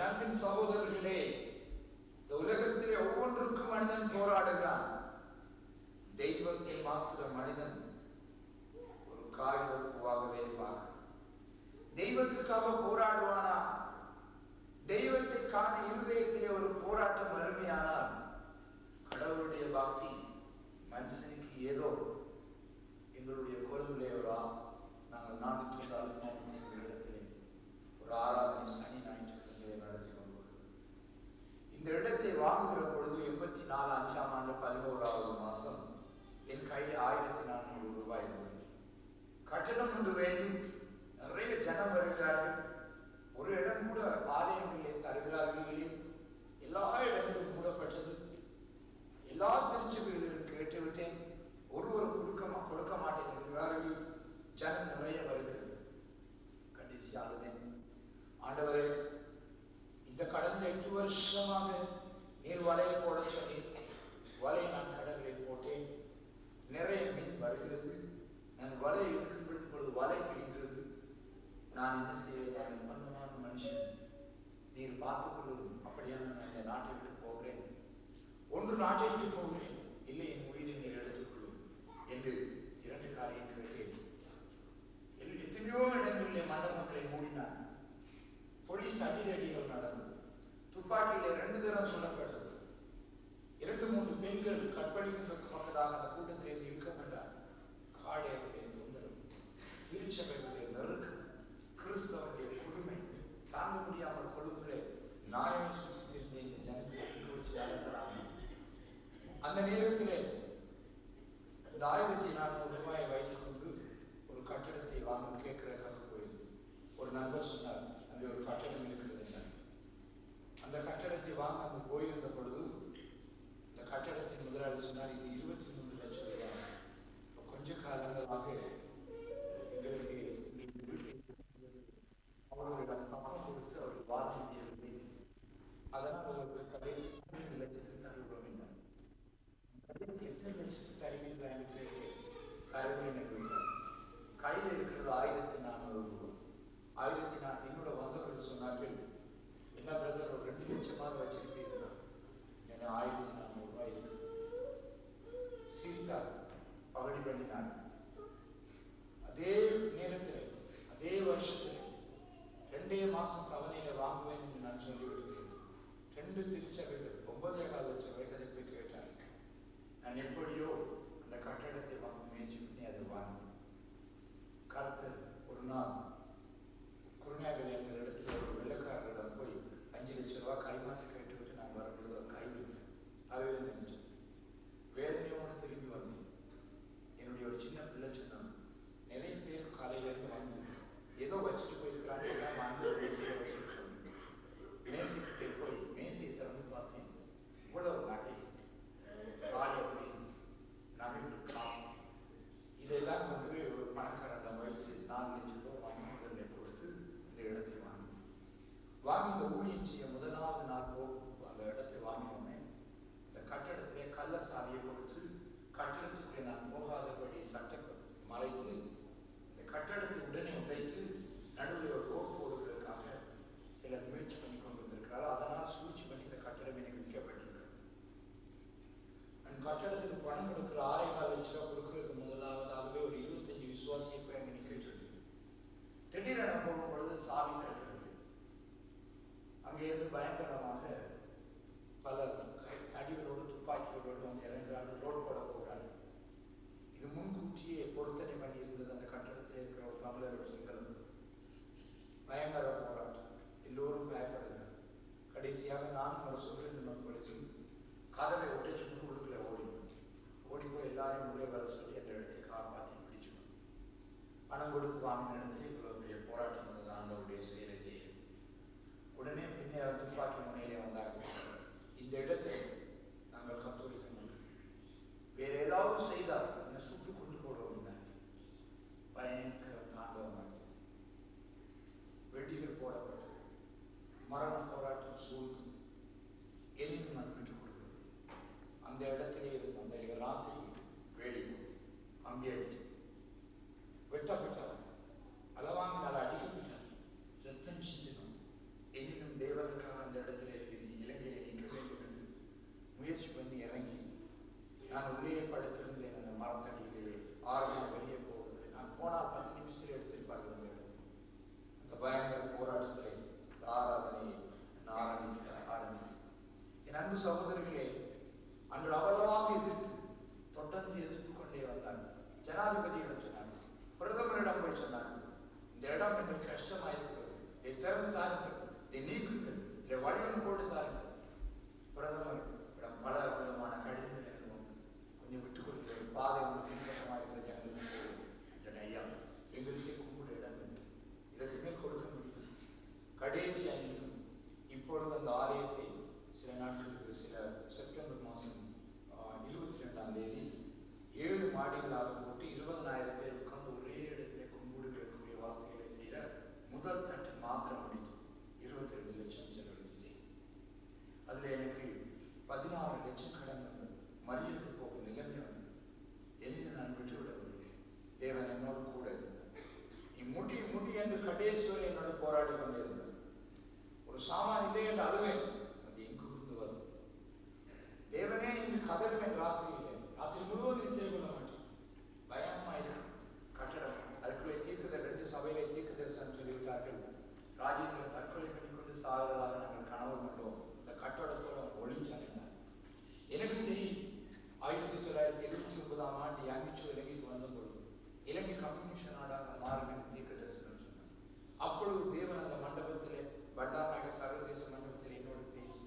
என் அன்பின் சகோதரர்களே, இந்த உலகத்திலே ஒவ்வொன்றுக்கும் மனிதன் போராடுகிறான். தெய்வத்தை மாத்திர மனிதன் ஒரு காய்கறிவாகவே பார்க்கிறான். தெய்வத்துக்காக போராடுவானா? தெய்வத்தை காண இருதயத்திலே ஒரு போராட்டம் அருமையானால், கடவுளுடைய பக்தி மனுஷனுக்கு ஏதோ எங்களுடைய கொள்கையிலே நாங்கள் 465 இடத்திலே ஒரு ஆராதனை சனி ஞாயிற்றுக்கிழமையை நடத்தி கொண்டு இந்த இடத்தை வாங்குகிற பொழுது 84ஆம் ஆண்டு 11வது மாதம் என் கையில் 1400 ரூபாய் இருந்தது. கட்டணம் ஒன்று வேண்டும், நிறைய ஜனம் வருகிறார்கள். ஒரு இடம் கூட ஆலயங்களிலே தருகிறார்களே, எல்லா இடங்களும் மூடப்பட்டது. எல்லா திருச்சபைகளிலும் கேட்டுவிட்டேன், ஒருவர் கொடுக்க மாட்டேன் என்கிறார்கள். ஜனம் நிறைய வருகிறது. கடைசியாக ஆண்டவரே, இந்த கடந்த 8 வருஷமாக நீர் வலையை போட சொல்லி வலையை நான் கடலில் போட்டேன். நிறைய மீன் வருகிறது. நான் வலை இருக்கும் பொழுது வலை பிடிக்கிறது. நான் என்ன செய்வேன்? நிர்பந்தமான மனுஷன், நீர் பார்த்துக் கொள்ளும். அப்படியான நான் இந்த நாட்டை விட்டு போகிறேன். ஒன்று நாட்டை விட்டு போகிறேன், இல்லை என் உயிரை நீர் எடுத்துக்கொள்ளும் என்று 2 காரியம் கேட்டேன். எத்தனையோ இடங்களிலே மண்டபங்களை மூடினார். போலீஸ் அதிரடிகள் நடந்தது. துப்பாக்கியிலே 2 தரம் சொல்லப்பட்டது. 2-3 பெண்கள் கற்பழிப்பதற்கு பக்கதாக அந்த கூட்டத்திலிருந்து இழுக்கப்பட்டார். காடையர்களுடைய தொந்தரவு, திருச்சபைகளுடைய நெருக்கம், கிறிஸ்தவனுடைய கொடுமை தாங்க முடியாமல் கொழுப்பிலே நாயம் சுற்றிருந்த இந்த ஜனத்தை வச்சு நடக்கிறாங்க. அந்த நேரத்திலே இந்த 1400 ரூபாயை வைத்துக் கொண்டு ஒரு கட்டடத்தை வாங்க கேட்கிறதுக்காக போயிருக்கு. ஒரு நண்பர் சொன்னார், அங்கே ஒரு கட்டடம் இருக்கிறது என்றார். அந்த கட்டடத்தை வாங்க அங்கு போயிருந்த பொழுது இந்த கட்டடத்தின் முதலாளி சொன்னார், இது 23 லட்சம் ரூபாய். கொஞ்ச காலங்களாக எங்களுக்கு அவர்களிடம் பணம் கொடுத்து அவர் வாதிட்டு, அதனால் அவர்கள் கடைசி 3 லட்சத்துக்கு தருகிறோம் என்றார். கடைசி 8 லட்சத்துக்கு அறிவிக்கிறார் என்று கருவினர் கையில் இருக்கிறது 1400 ரூபாய். 1400 என்னோட வந்தவர்கள் சொன்னார்கள், என்ன பிரதர் ஒரு 2 லட்சமாக வச்சிருப்பீர்களா? என 1400 ரூபாய் இருக்கு. சீர்த்தார், பகடி பண்ணினார். அதே நேரத்தில் அதே வருஷத்தில் 2 மாசம் தவணையில வாங்குவேன் என்று நான் சொல்லிவிடுகிறேன். 2 திருச்சபைகள் 9.25 லட்சம் வைத்தறிப்பை கேட்டார். நான் எப்படியோ அந்த கட்டடத்தை வாங்க முயற்சி பண்ணி அதை வாங்கி கருத்தர் ஒரு நாள் குருநாகர் என்ற இடத்துல ஒரு வெள்ளக்காரரிடம் போய் 5 லட்சம் ரூபாய் கைமாற்றி கேட்டுவிட்டு நான் வரும்பொழுது அவர் கைவிட்டேன். அவையில நினைச்சேன். வேதனையோடு திரும்பி வந்தேன். என்னுடைய ஒரு சின்ன பிள்ளை சொன்னான், நிறைய பேர் காலையிலிருந்து வந்து ஏதோ வச்சுட்டு போயிருக்கிறாங்க, எல்லாம் வாங்கி மேசையை வச்சிருக்கோம். மேசைக்கிட்டே போய் மேசையை திறந்து பார்த்தேன். இவ்வளவு நகை, காலை நகை, இதெல்லாம் கொண்டு போய் ஒரு பணக்காரன் வைத்து 4 லட்சம் ரூபாய் வாங்கி கொடுத்து இந்த இடத்தை வாங்கி இந்த ஊழியம் செய்ய முதலாவது நாள் அந்த இடத்தை வாங்கினோமே, இந்த கட்டடத்திலே கள்ள சாவியை கொடுத்து கட்டடத்துக்குள்ளே நான் போகாதபடி சட்டம் மறைத்து இந்த கட்டடத்தை உடனே உடைத்து நடுவில் ஒரு ரோட் போடுவதற்காக சில முயற்சி பண்ணி கொண்டு வந்திருக்கிறார். அதனால் சூழ்ச்சி பண்ணி இந்த கட்டடம் எனக்கு விற்கப்பட்டிருக்கிறது. அந்த கட்டடத்துக்கு பணம் கொடுக்குற 6.25 லட்சம் ரூபாய் கொடுக்கறதுக்கு முதலாவதாகவே ஒரு 25 விசுவாசியை போய் அங்கே நிற்க சொல்லி திடீரென போகும் பொழுது சாவி தடுக்கிறது. அங்கே இருந்து பயங்கரமாக பல தடிகளோடு துப்பாக்கிகளோடு வந்து இறங்குறார்கள். ரோடு போட போகிறார்கள். இது முன்கூட்டியே பொருத்தனை பண்ணி இருந்தது. அந்த கட்டடத்தில் இருக்கிற ஒரு தமிழர், ஒரு சிங்களம். பயங்கர போராட்டம். எல்லோரும் பயப்படுகிறார். கடைசியாக நான் ஒரு சுப்ரீம் போலீஸ் கதவை ஒட்டிச்சு உள்ளுக்குள்ள ஓடிப்போய் எல்லாரையும் உள்ளே வர சொல்லி அந்த இடத்தை காப்பாற்றி பிடிச்சுக்கணும். பணம் கொடுத்து வாங்கின இடத்துல இவ்வளவு பெரிய போராட்டம் வந்தது. ஆண்டவருடைய செயலை செய்ய உடனே பின்னே துப்பாக்கி முனையிலே வந்தார்கள். இந்த இடத்தை நாங்கள் கத்தோலிக்க வேற ஏதாவது செய்தால் என்னை சுட்டுக் கொண்டு போடுவோம். பயங்கர தாண்டவமாக வெடிகள் போடப்பட்டது. மரண போராட்டம் சூழ்ந்து எதையும் நான் விட்டுக் கொடுக்கிறேன். அந்த இடத்திலே இருந்த அந்த ராத்திரி வேலி அம்பி அடிச்சு வெட்டப்பட்டார். அளவாங்கினால் அடிக்கப்பட்டார். ரத்தம் சிந்தனும் எனினும் தேவனுக்காக ஆரம்பம் வெளியே போவது. நான் போனால் 10 நிமிஷத்தில் எடுத்திருப்பார்கள் அந்த இடத்தில். அந்த பயங்கர போராட்டத்திலே இந்த ஆராதனையை ஆரம்பித்து என் அன்பு சகோதரர்களே, அன்று அவ்வளவாக தொடர்ந்து எதிர்த்து கொண்டே வந்தார். ஜனாதிபதியிடம் சொன்னார், பிரதமரிடம் போய் சொன்னார், இந்த இடம் எனக்கு கஷ்டமாயிருக்கிறது, இதை திறந்து தாருங்கள், இதை நீக்குங்கள், இதை வடிவம் போட்டு தாருங்கள். பிரதமர் பல விதமான கடிதங்கள் வந்தது. கொஞ்சம் விட்டுக் கொடுக்கிற பாதை ஒன்று பின்பற்றமாயிருக்கிறது எங்களுக்கு ஐயா, எங்களுக்கே கும்பிட இடம் இல்லை, இதற்குமே கொடுக்க முடியும். கடைசி அன்றைக்கும் இப்பொழுது அந்த ஆலயத்தை சில நாட்களுக்கு செப்டம்பர் மாதம் 22ஆம் தேதி 7 மாடிகளாக போட்டு 20,000 பேர் உட்கார்ந்து ஒரே இடத்துல கும்பிடுகளுக்குரிய வாசனைகளை செய்ய முதல் தட்டு மாத்திரம் முடித்து 22 லட்சம் செலவழித்து செய்யும். அதுல எனக்கு 16 லட்சம் கடன் வந்தது. மறியலுக்கு போகும் நிலைமை வந்தது. எளிய நான் விட்டுவிட முடியும். தேவன் என்னோடு கூட இருந்தார். நீ முடி என்று கடைசி வரை என்னோட போராடி கொண்டிருந்தார். ஒரு சாமான் இல்லை என்று அழுவேன், அது எங்கிருந்து வரும்? தேவனே இன்று கதறுவேன். ராத்திரி முழுவதும் நிச்சய கொள்ள மாட்டேன். பயமாயிருக்கும். கட்டடம் அதுக்குள்ளே தீர்க்குதல் 2 சபையிலே தீர்க்குதல் சொல்லிவிட்டார்கள். ராஜேந்திரன் தற்கொலை பண்ணிக்கொண்டு சாகிறதாக நாங்கள் கனவு கொண்டோம். இந்த கட்டடத்தோட ஒளிச்சாங்க. எனக்கு தெரியும், 1979ஆம் ஆண்டு யாங்கிச்சு இலங்கைக்கு வந்த பொழுது இலங்கை கம்யூனிஸ்ட் நாடாக மாறும் தீர்க்கதரிசனம் சொன்னார். அப்பொழுது தேவன் அந்த மண்டபத்திலே பண்டாரநாயக சர்வதேச மண்டபத்தில் என்னோடு பேசி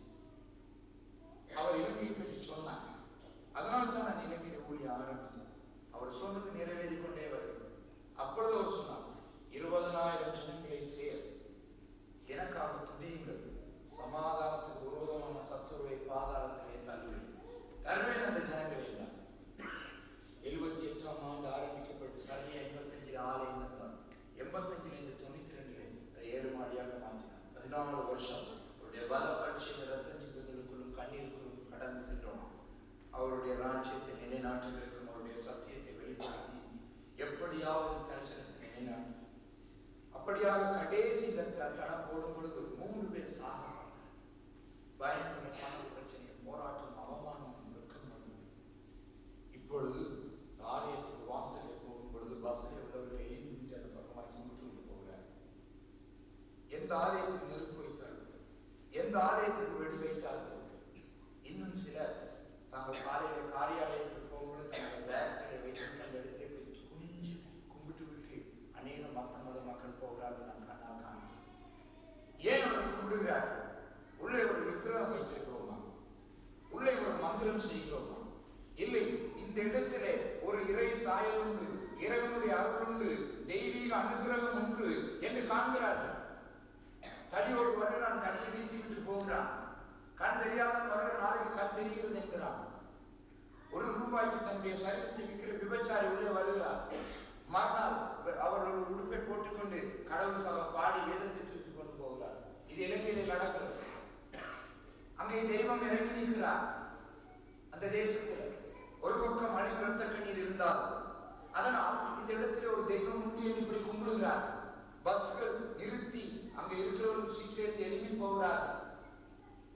அவர் இலங்கையை பற்றி சொன்னார். அதனால்தான் நான் இலங்கையில் ஊழிய ஆரம்பித்தேன். அவர் சொன்னது நிறைவேறிக் கொண்டே வருகிறது. அப்பொழுது அவர் சொன்னார், 20,000 ஜனங்களை சேர் எனக்காக துதியுங்கள், சமாதானத்துக்கு விரோதமான சத்துருவை பாதாளத்திலே தருவேன் அந்த ஜனங்களை எல்லாம். 78ஆம் ஆண்டு ஆரம்பிக்கப்பட்டு சரியா 85 ஆலயம் இருந்தார். 85 92 7 மாடியாக மாற்றினார். 14 வருஷம் அவருடைய பல பட்சிய ரத்த சிந்தங்களுக்குள்ளும் கண்ணீருக்குள்ளும் கடந்து சென்றோம். அவருடைய ராஜ்யத்தை நிலைநாட்டுகளுக்கும் அவருடைய சத்தியத்தை வெளிப்படுத்தி எப்படியாவது தரிசனத்தை நிலைநாட்டு. அப்படியாக கடைசி கணம் போடும் பொழுது 3 பேர் சாக பயங்கரமான பிரச்சனை, போராட்டம், அவமானம், வெட்கம் வந்தது. இப்பொழுது ஆலயத்துக்கு வாசலில் போகும் பொழுது பஸ்ஸில் உள்ளவர்கள் எழுந்து அந்த பக்கமாக கும்பிட்டு விட்டு போகிறார். எந்த ஆலயத்துக்கு நெருப்பு வைத்தார்கள், எந்த ஆலயத்துக்கு வெடி வைத்தார்கள். இன்னும் சிலர் தாங்கள் காரியாலயத்துக்கு போகும்போது தங்கள் பேக்களை வைத்து அந்த இடத்தை போய் குனிஞ்சு கும்பிட்டு விட்டு அநேக மத மக்கள் போகிறார்கள். நான் காண்கிறேன். ஏன் அவர்கள் கும்பிடுகிறார்கள்? உள்ளே ஒரு விக்கிரகம் வைத்திருக்கிறோமா? உள்ளே ஒரு மந்திரம் செய்கிறோமா? இல்லை, இந்த இடத்திலே ஒரு இறை சாயல் உண்டு, இறைவனுடைய அருள் உண்டு, தெய்வீக அனுகிரகம் உண்டு என்று காண்கிறார்கள். தடியோடு வருகிறான், தடியை வீசிவிட்டு போகிறான். கண் தெரியாத வருகிற நாளைக்கு கண் தெரிகிறது என்கிறான். ₹1 தன்னுடைய சரீரத்தை விற்கிற விபச்சாரி உள்ளே வருகிறார். மறுநாள் அவர்கள் உடுப்பை போட்டுக்கொண்டு கடவுளுக்காக பாடி வேதத்தை தூக்கிக் கொண்டு போகிறார். இது இலங்கையில் நடக்கிறது. அங்கே தெய்வம் இறங்கி நிற்கிறார். அந்த தேசத்தில் ஒரு பக்கம் அழிவு ரத்த கண்ணீர் இருந்தால் அதனால் இந்த இடத்துல ஒரு தெய்வம் உண்டு என்று இப்படி கும்பிடுகிறார். பஸ்கள் நிறுத்தி அங்கே இருக்கிறவர்கள் சீக்கிரத்தை எழுப்பி போகிறார்கள்.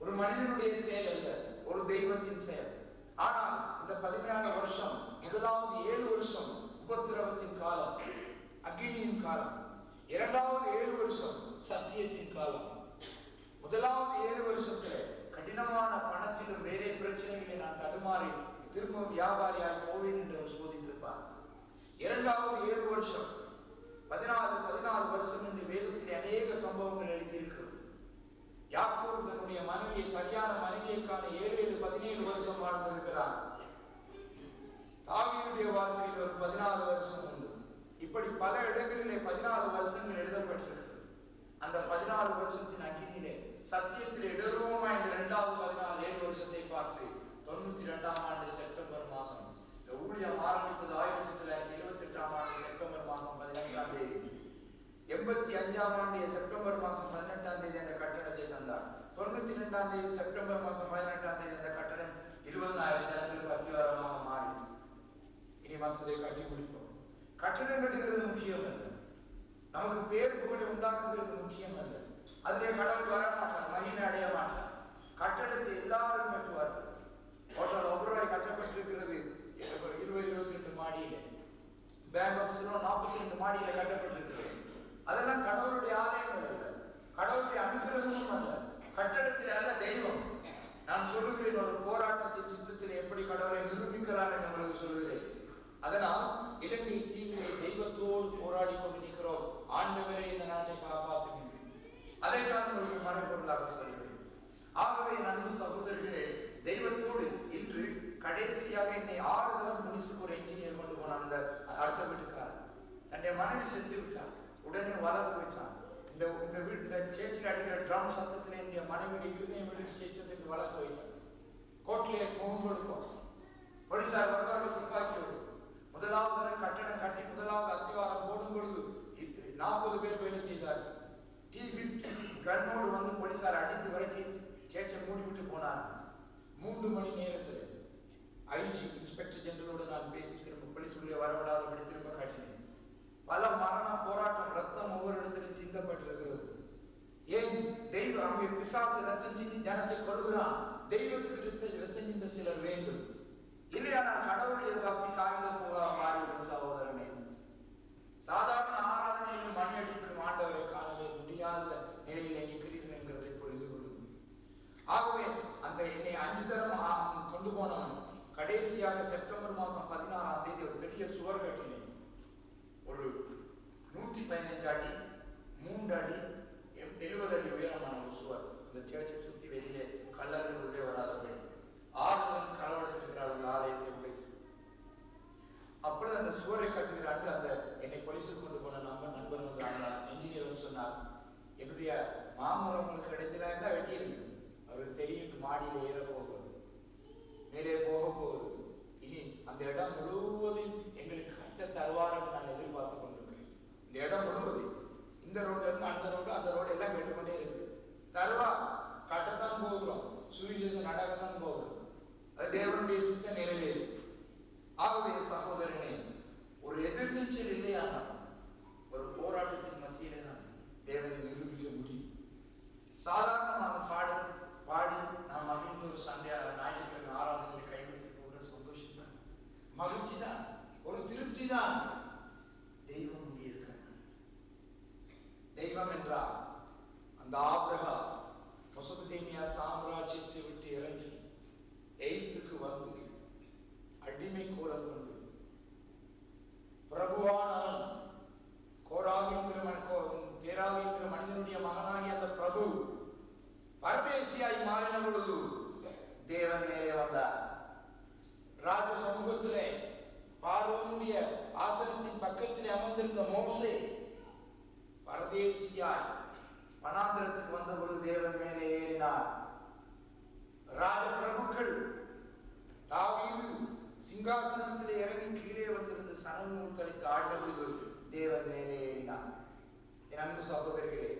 ஒரு மனிதனுடைய செயல் அல்ல, ஒரு தெய்வத்தின் செயல். ஆனால் இந்த 17 வருஷம், முதலாவது 7 வருஷம் உபத்திரவத்தின் காலம், அக்னியின் காலம். 2வது 7 வருஷம் சத்தியத்தின் காலம். முதலாவது 7 வருஷத்துல கடினமான பணத்திலும் வேறே பிரச்சனைகளை நான் தடுமாறி திரும்பவும் வியாபாரியால் போவேன் என்று சோதித்திருப்பார். 2வது 7 வருஷம் 14 வருஷம் என்று வேதத்தில் அநேக சம்பவங்கள் எழுதியிருக்கிறது. யாக்கோபு தன்னுடைய மனைவியை, சரியான மனைவியைக்கான 17 வருஷம் வாழ்ந்திருக்கிறார். தாவீதுடைய வாழ்க்கையில் ஒரு 14 வருஷம் உண்டு. இப்படி பல இடங்களிலே 14 வருஷங்கள் எழுதப்பட்டிருக்கிறது. அந்த 14 வருஷத்தின் அக்கினியிலே சத்தியத்தில் இடருவமா இந்த 2வது 7 வருஷத்தை பார்த்து 92ஆம் ஆண்டு செப்டம்பர் மாதம் இந்த ஊழியம் ஆரம்பித்தது 1978ஆம் ஆண்டு செப்டம்பர் மாதம் 15ஆம் தேதி. 85ஆம் ஆண்டு செப்டம்பர் மாதம் 18ஆம் தேதி அந்த கட்டடத்தை தந்தார். 92ஆம் தேதி செப்டம்பர் மாதம் 18ஆம் தேதி அந்த கட்டடம் 20,000 ஜனங்களுக்கு அத்திவாரமாக மாறி இனி மற்றதை கட்டி முடிப்போம். கட்டடம் கட்டுகிறது முக்கியம் அல்ல, நமக்கு பேர் புகழை உண்டாக்குகிறது முக்கியம் அல்ல. அதிலே கடவுள் வர மாட்டார், மகிமை அடைய மாட்டார். கட்டடத்தை எல்லாரும் கட்டுவார்கள். ஹோட்டல் ₹1 கட்டப்பட்டிருக்கிறது 20-22 மாடியிலே. பேங்க் ஆஃப் சிலோன் 42 மாடியில கட்டப்பட்டிருக்கு. அதெல்லாம் கடவுளுடைய ஆலயங்கள் அல்ல, கடவுளுடைய அனுகிரகமும் அல்ல, கட்டடத்தில் அல்ல, தெய்வம். நான் சொல்லுகிறேன், ஒரு போராட்டத்தின் சித்தத்தில் எப்படி கடவுளை நிரூபிக்கிறார் என்று உங்களுக்கு சொல்லுகிறேன். அதனால் இலங்கை தீவிலே தெய்வத்தோடு போராடி கொண்டு நிற்கிறோம். ஆண்டவரே இந்த நாட்டை காப்பாற்றுகின்றேன். அதை நான் உங்களுக்கு மனப்பொருளாக சொல்கிறேன். ஆகவே அன்பு சகோதரர்களே, தெய்வத்தோடு இன்று கடைசியாக என்னை 6 தரம் முனிசுக்கு ஒரு என்ஜினியர் கொண்டு போனான். அந்த அடுத்த வீட்டுக்கார் தன்னுடைய மனைவி சென்று விட்டார். உடனே வளர்ந்து போயிட்டான். இந்த சேர்ச்சில் அடிக்கிற ட்ரம் சத்தத்தில் என்னுடைய மனைவியை இருதயம் விட்டு சேர்த்ததுக்கு வளர்ந்து போயிட்டார். கோர்ட்டிலே முகம் கொடுத்தோம். போலீசார் வருவார்கள் துப்பாக்கியோடு. முதலாவது கட்டணம் கட்டி முதலாவது அத்திவாரம் போடும் பொழுது 40 பேர் வேலை செய்தார்கள். T-50 கண்ணோடு வந்து போலீசார் அடித்து விரட்டி சேர்ச்சை மூடிவிட்டு போனார். 3 மணி நேரத்தில் ஐஜி இன்ஸ்பெக்டர் ஜெனரலோடு நான் பேசி திரும்ப போலீசுடைய வரவிடாதபடி திரும்ப காட்டினேன். பல மரண போராட்டம், ரத்தம் ஒவ்வொரு இடத்திலும் சிந்தப்பட்டிருக்கிறது. ஏன் தெய்வம் அங்கே பிசாசு ரத்தம் சிந்தி ஜனத்தை கொள்கிறான். தெய்வத்துக்கு ரத்தம் சிந்த சிலர் வேண்டும். இல்லையானால் கடவுளுடைய பக்தி காகிதம் போக மாறிவிடும் சகோதரனே. சாதாரண ஆராதனையில் மணி அடிக்கும் ஆண்டவரை காணவே முடியாத நிலையில் இருக்கிறீர்கள் என்கிறதை புரிந்து கொள்ளும். ஆகவே அந்த என்னை 5 தரம் கொண்டு போனவன் கடைசியாக செப்டம்பர் மாதம் 16ஆம் தேதி ஒரு பெரிய சுவர் கட்டினேன். ஒரு 115 அடி 3 அடி 70 அடி உயரமான ஒரு சுவர். இந்த சேர்ச்சை சுற்றி வெளியிலே கல்லர்கள் உள்ளே வராதபடி 6 களவெடுத்திருக்கிறார்கள் ஆலயத்தை உடைத்து. அப்பொழுது அந்த சுவரை கட்டுகிறார்கள். அந்த என்னை போலீஸுக்கு கொண்டு போன நண்பர் வந்து என்ஜினியர் சொன்னார், என்னுடைய மாமரம் உங்களுக்கு கிடைத்ததா இருந்தால் வெட்டியிருக்கு. அவருக்கு தெரியும் மாடியில் ஏற போகிறது, மேலே போக போகுது. இனி அந்த இடம் முழுவதும் எங்களுக்கு கட்ட தருவாரம் நான் எதிர்பார்த்து கொண்டிருக்கிறேன். இந்த இடம் முழுவதும் இந்த ரோட்ல இருந்து அந்த ரோடு எல்லாம் கேட்டுக்கொண்டே இருக்கு. தருவா கட்டத்தான் போகிறோம், சுவிசேஷம் நடக்கத்தான் போகிறோம். அது தேவனுடைய சித்த நிறைவேறும். ஆகவே சகோதரனே, ஒரு எதிர்நீச்சல் இல்லையானால் ஒரு போராட்டத்தின் மத்தியிலே நான் தேவனை நிரூபிக்க முடியும். சாதாரணமாக பாடி நாம் மகிழ்ந்து ஒரு ஞாயிற்றுக்கிழமை ஆராதனை கைவிட்டு போகிற சந்தோஷம் தான், மகிழ்ச்சி தான், ஒரு திருப்தி தான். தெய்வம் இருக்க தெய்வம் என்றால் அந்த ஆபிரகாம் மெசொப்பொத்தேமியா சாம்ராஜ்யத்தை விட்டு இறங்கி எகிப்துக்கு வந்து அடிமை கோலம் கொண்டு பிரபுவானவன் பேராகிய மனிதனுடைய மகனாகிய அந்த பிரபு பரதேசியாய் மாறின பொழுது தேவன் மேலே வந்தார். ராஜ சமூகத்திலே பார்வோனுடைய ஆசனத்தின் பக்கத்திலே அமர்ந்திருந்த மோசே பரதேசியாய் வனாந்திரத்துக்கு வந்த பொழுது தேவன் மேலே ஏறினார். ராஜ பிரபுக்கள் தாவீது சிங்காசனத்திலே இறங்கி கீழே வந்திருந்த சணல் கழித்து ஆழ்ந்த பொழுது தேவன் மேலே ஏறினார். என் அன்பு சகோதரிகளே,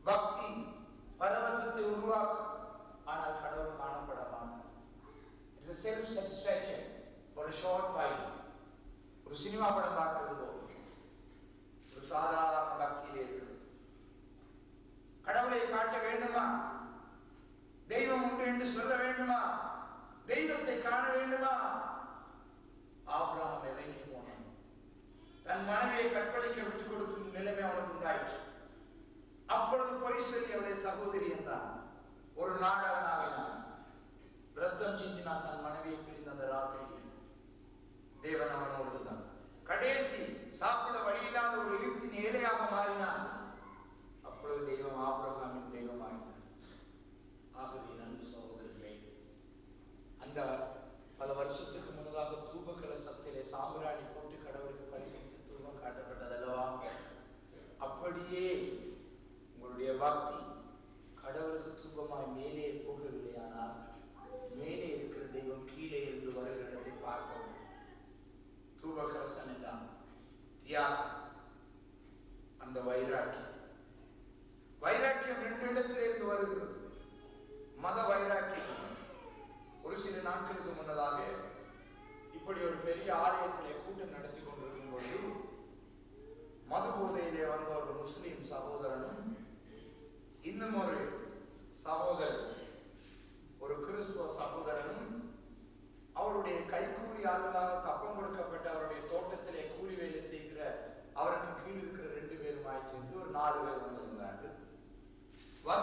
பக்தி பரவசத்தை உருவாக்கும், ஆனால் கடவுள் காணப்பட மாட்டார். It's self satisfaction for a short while. ஒரு சினிமா படம் பார்க்கிறது போல் ஒரு சாதாரண பக்தியிலே இருக்கு. கடவுளை காட்ட வேண்டுமா? தெய்வம் உண்டு என்று சொல்ல வேண்டுமா? தெய்வத்தை காண வேண்டுமா? ஆபிரகாம் இறங்கி போனான். தன் மனைவியை கற்பழிக்க விட்டுக் கொடுக்கும் நிலைமை அவனுக்கு உண்டாயிற்று. அப்பொழுது பொய் சொல்லி அவருடைய சகோதரி என்றான். ஒரு நாடகம் ஆகினான். ரத்தம் சிந்தினான். தன் மனைவியை பிரிந்த அந்த ராத்திரியில் தேவன் அவனோடு தான். கடைசி சாப்பிட வழியில்லாத ஒரு எகிப்தின் ஏழையாக மாறினான். அப்பொழுது தெய்வம் ஆபிரகாமின் தெய்வமாகினார். ஆகவே நன்றி சகோதரர்களே, அந்த பல வருஷத்துக்கு முன்னதாக தூப கலசத்திலே சாம்பிராணி போட்டு கடவுளுக்கு பரிசுத்து தூபம் காட்டப்பட்டதல்லவா? அப்படியே உங்களுடைய பக்தி கடவுளுக்கு தூபமாய் மேலே போகவில்லையானால் மேலே இருக்கிற தெய்வம் கீழே இருந்து வருகிற இடத்தை பார்க்கணும். தூப கலசம் என்றான் தியாகம், அந்த வைராக்கியம் 2 இடத்திலிருந்து வருகிறது. மத வைராக்கியம். ஒரு சில நாட்களுக்கு முன்னதாக இப்படி ஒரு பெரிய ஆலயத்திலே கூட்டம் நடத்தி கொண்டிருக்கும் பொழுது மது போதையிலே வந்த ஒரு முஸ்லிம் சகோதரனும் இன்னும் ஒரு சகோதரன், ஒரு கிறிஸ்துவ சகோதரனும் அவருடைய கைக்கூலி ஆளுநராக கப்பம் கொடுக்கப்பட்ட அவருடைய தோட்டத்திலே கூலி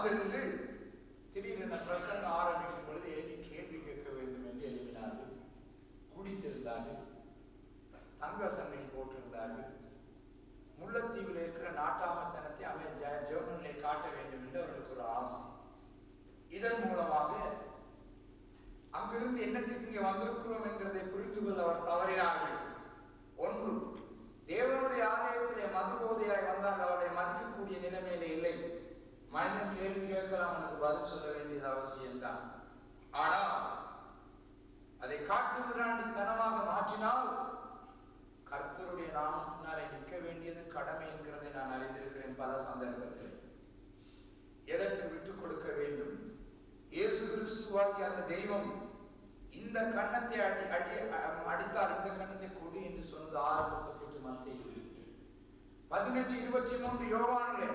வந்திருந்து திடீரென பிரசங்கம் ஆரம்பிக்கும் பொழுது எழுதி கேள்வி கேட்க வேண்டும் என்று எழுதினார்கள். குடித்திருந்தார்கள், தங்க சங்கிலி போட்டிருந்தார்கள், முல்லைத்தீவில் இருக்கிற நாட்டாமத்தனத்தை அவன் ஜெர்மனிலே காட்ட வேண்டும் என்று அவர்களுக்கு ஒரு ஆசை. இதன் மூலமாக அங்கிருந்து என்னத்துக்கு இங்கே வந்திருக்கிறோம் என்கிறதை புரிந்து கொள்ள அவர் தவறினார்கள். ஒன்று, தேவனுடைய ஆலயத்திலே மது போதையாய் வந்தால் அவருடைய மதிக்கக்கூடிய நிலைமையில இல்லை. மனிதன் கேள்வி கேட்கலாம், எனக்கு பதில் சொல்ல வேண்டியது அவசியம்தான். ஆனால் அதை காட்டுமிராண்டித்தனமாக மாற்றினால் கர்த்தருடைய நாமத்தினாலே நிற்க வேண்டியது கடமை என்கிறதை நான் அறிந்திருக்கிறேன். பல சந்தர்ப்பத்தில் எதற்கு விட்டுக் கொடுக்க வேண்டும்? இயேசு கிறிஸ்துவாகிய அந்த தெய்வம் இந்த கன்னத்தை அடித்தால் இந்த கன்னத்தை கொடு என்று சொன்னது 6:38 மத்தேயு. 18:23 யோவானிலே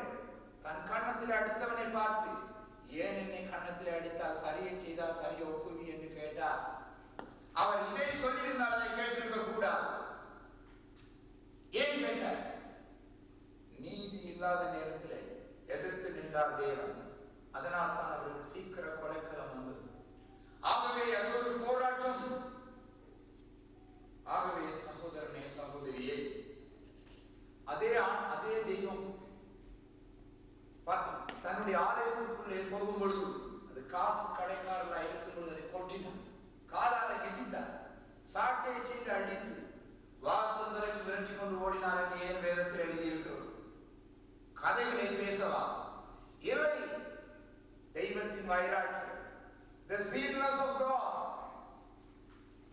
தன் கன்னத்தில் அடித்தவனை பார்த்து, ஏன் என்னை கன்னத்தில் அடித்தால் சரியை செய்தால் சரியை ஒப்புவி என்று கேட்டார். அவர் இதை சொல்லியிருந்தால் அதை கேட்டிருக்க கூடாது. ஏன் கேட்டார்? நீதி இல்லாத நேரத்தில் எதிர்த்து நின்றார் தேவன். அதனால் தான் அவருக்கு சீக்கிர கொலைக்களம் வந்தது. ஆகவே அது ஒரு போராட்டம். ஆகவே சகோதரனே, சகோதரியே, அதே தெய்வம் தன்னுடைய ஆலயத்திற்குள்ளே போகும் பொழுது அது காசு கடைக்காரர்களாக இருக்கும் பொழுது அதை கொட்டினார், காலால இடித்தார், சாட்டையை செய்து அடித்து வாசல் வரைக்கும் விரட்டி கொண்டு ஓடினார் என்று ஏன் வேதத்தில் எழுதியிருக்கிறோம்? கதைகளை பேசவா? இவை தெய்வத்தின் வைராக்கியம். The zealous of God.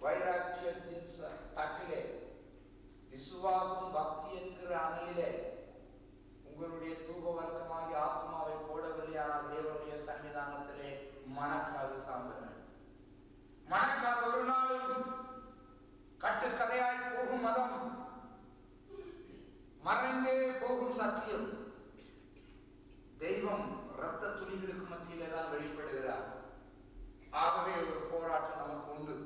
வைராக்கியத்தின் தட்டிலே விசுவாசம் பக்தி என்கிற அணையிலே உங்களுடைய தூப வர்க்கமாகி ஆத்மாவை போடவில்லையானால் தேவனுடைய சன்னிதானத்திலே மணக்காது சார்ந்தனர். மணக்காது ஒரு நாளும் கட்டுக்கதையாய் போகும் மதம், மறைந்தே போகும் சத்தியம். தெய்வம் இரத்த துளிகளுக்கு மத்தியிலே தான் வெளிப்படுகிறார். ஆகவே ஒரு போராட்டம் நமக்கு உண்டு.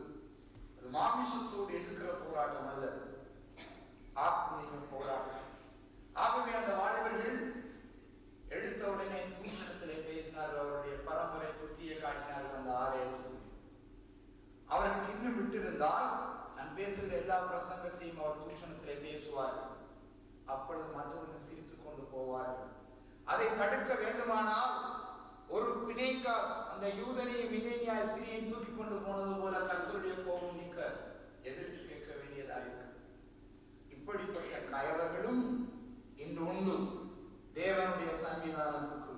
அது மாமிசத்தோடு எதிர்க்கிற போராட்டம் அல்ல, ஆத்மீக போராட்டம். ஆகவே அந்த வாலிபர்கள் எடுத்த உடனே தூஷணத்திலே பேசினார்கள். அவருடைய பரம்பரை புத்தியை காட்டினார்கள் அந்த ஆலயத்தில். அவருக்கு இன்னும் விட்டிருந்தால் நான் பேசுகிற எல்லா பிரசங்கத்தையும் அவர் தூஷணத்திலே பேசுவார்கள். அப்பொழுது மற்றவர்கள் சிரித்துக் கொண்டு போவார்கள். அதை தடுக்க வேண்டுமானால் ஒரு பிணைக்காஸ் அந்த யூதனையும் மிதேனியாய் சிறியை தூக்கி கொண்டு போனது போல கர்த்தருடைய கோபம் நீக்க எதிர்த்து கேட்க வேண்டியதாக. இப்படிப்பட்ட கயவர்களும் இன்று உண்டு தேவனுடைய சன்னிதானத்துக்கு.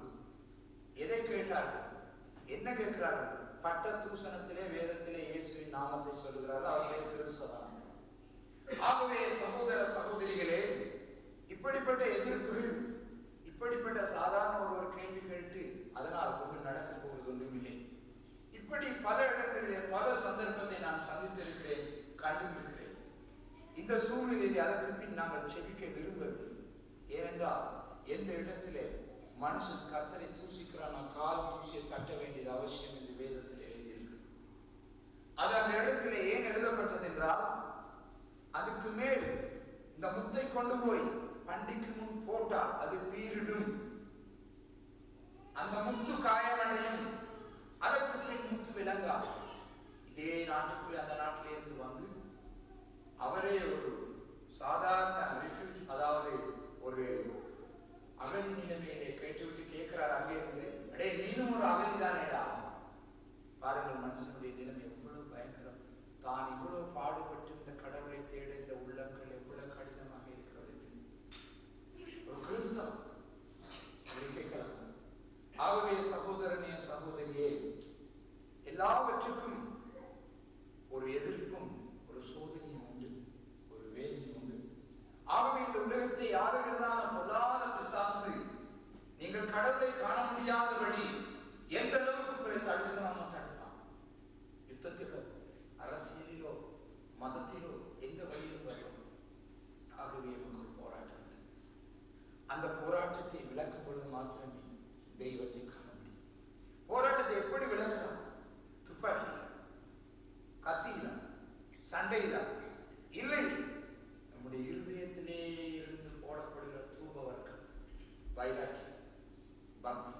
எதை கேட்டார்கள்? என்ன கேட்கிறார்கள்? பட்ட தூஷணத்திலே வேதத்திலே இயேசுவின் நாமத்தை சொல்லுகிறார்கள். அவர்களே கிறிஸ்தவம். ஆகவே சகோதர சகோதரிகளே, இப்படிப்பட்ட எதிர்ப்புகள், இப்படிப்பட்ட சாதாரண ஒரு கேள்வி கேட்டு அதனால் ஒன்று நடக்க போவது ஒன்றும் இல்லை. இப்படி பல இடங்களிலே பல சந்தர்ப்பத்தை நான் சந்தித்திருக்கிறேன், கண்டிருக்கிறேன். இந்த சூழ்நிலையை அதற்கு பின் நாங்கள் செபிக்க விரும்பவில்லை. ஏனென்றால் எந்த இடத்திலே மனுஷன் கர்த்தரை தூசிக்கிறான், கால் தூசியை கட்ட வேண்டியது அவசியம் என்று வேதத்தில் எழுதியிருக்கு. அது அந்த இடத்திலே ஏன் எழுதப்பட்டது என்றால், அதுக்கு மேல் இந்த முத்தை கொண்டு போய் பண்டிக்கு முன் போட்டால் அது பீரிடும், அந்த முத்து காயமடையும், அதற்கு பின் முத்து விளங்காது. இதே நாட்டுக்குள்ளே அந்த நாட்டிலே இருந்து வந்து அவரே ஒரு சாதாரண ரிஃப்யூஜ், அதாவது ஒரு அகதி நிலைமையிலே கேட்டுவிட்டு கேட்கிறார். அங்கே இருந்து, அடே நீனும் ஒரு அகதிதானேடா. பாருங்கள் மனுஷனுடைய நிலைமை எவ்வளவு பயங்கரம். தான் இவ்வளவு பாடுபட்டு இந்த கடவுளை தேட இந்த உள்ளங்கள் எவ்வளவு கடினமாக இருக்கிறது. ஒரு கிறிஸ்தவம் அப்படி கேட்கலாம். ஆகவே சகோதரனே, சகோதரியே, எல்லாவற்றுக்கும் ஒரு எதிர்ப்பும் ஒரு சோதனையும் உண்டு, ஒரு வேதனையும் உண்டு. ஆகவே இந்த உலகத்தை யாருவிதான பொல்லாத பிசாசு நீங்கள் கடவுளை காண முடியாதபடி எந்த அளவுக்கு உங்களை தடுக்கலாமோ தடுக்கலாம். யுத்தத்திலோ அரசியலிலோ மதத்திலோ எந்த வழியிலும் வரும். ஆகவே நமக்கு ஒரு போராட்டம். அந்த போராட்டத்தை விளக்கும் பொழுது மாத்திரமே தெய்வத்தை காண முடியும். போராட்டத்தை எப்படி விளக்கலாம்? துப்பாக்கி, கத்தியில, சண்டையில இல்லை, நம்முடைய இருதயத்திலே இருந்து போடப்படுகிற தூப வர்க்கம், வைராக்கியம், பக்தி.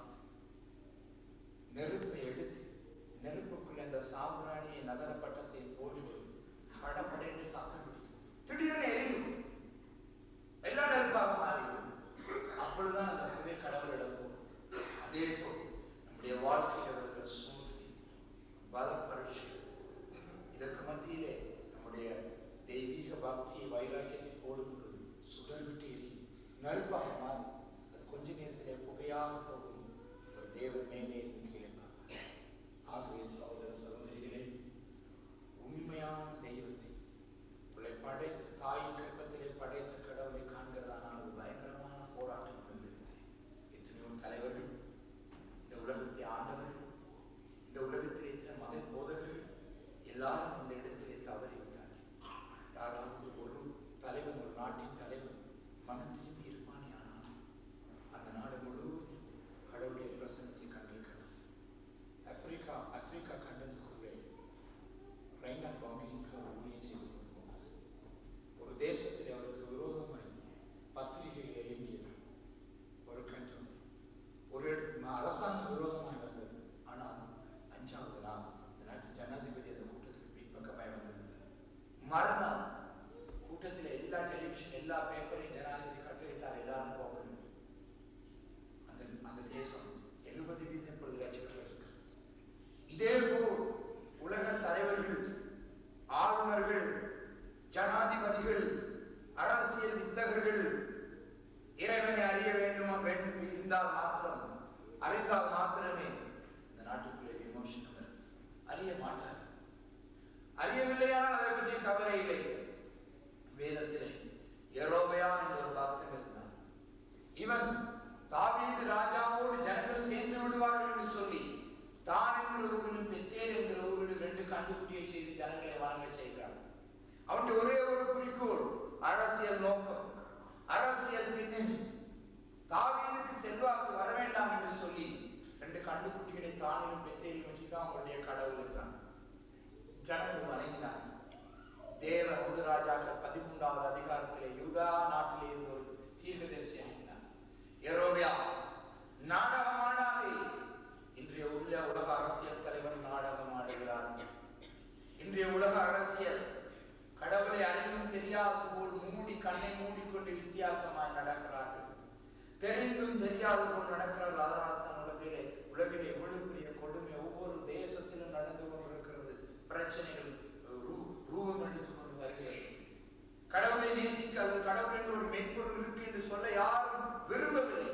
எல்லா பேப்பரையும் ஜனாதிபதி கட்டளையிட்டார், எல்லாரும் போகணும். அந்த தேசம் 70% இப்பொழுது லட்சத்தில் இருக்கு. இதே போல் உலக தலைவர்கள், ஆளுநர்கள், ஜனாதிபதிகள், அரசியல் வித்தகர்கள் இறைவனை அறிய வேண்டுமா அறிந்தால் மாத்திரமே இந்த நாட்டுக்குள்ளே விமோசனம் அறிய மாட்டார். அறியவில்லையானால் அதை பற்றி கவலை இல்லை. வேதத்திலே யெரொபெயாம் என்ற ஒரு பக்தன் இருந்தான். இவன் தாவீது ராஜாவோடு ஜனங்கள் சேர்ந்து விடுவார்கள் என்று சொல்லி தான் என்கிற ஊரிலும் பெத்தேல் என்கிற ஊரிலும் 2 கண்டுக்குட்டியை செய்து ஜனங்களை வணங்க செய்கிறான். அவனுடைய ஒரே ஒரு குறிக்கோள் அரசியல் நோக்கம், அரசியல் பின்னணி. தாவீதுக்கு செல்வாக்கு வர வேண்டாம் என்று சொல்லி 2 கண்டுக்குட்டிகளை தானிலும் பெத்தேலும் வச்சுதான் அவருடைய கடவுள் இருக்கிறான். ஜனங்கள் வணங்கினார். தேவ 1 ராஜாக்கள் 13வது அதிகாரத்திலே யூதா நாட்டிலே இருந்து ஒரு தீர்க்கதரிசி அனுப்பினார். யெரொபெயாம், நாடகமாடாதே. இன்றைய உலக அரசியல் தலைவர் நாடகம் ஆடுகிறார். இன்றைய உலக அரசியல் கடவுளை அறிந்தும் தெரியாது போல் கண்ணை மூடிக்கொண்டு வித்தியாசமாய் நடக்கிறார்கள். தெரிந்தும் தெரியாது போல் நடக்கிறார்கள். அதனால தான் உலகிலே எவ்வளவு பெரிய கொடுமை ஒவ்வொரு தேசத்திலும் நடந்து கொண்டிருக்கிறது. பிரச்சனைகள் ரூபம் எடுத்துக் கொண்டு வருகிறது. கடவுளை நேசிக்க அல்லது கடவுள் என்று ஒரு மெய்ப்பொருள் இருக்கு என்று சொல்ல யாரும் விரும்பவில்லை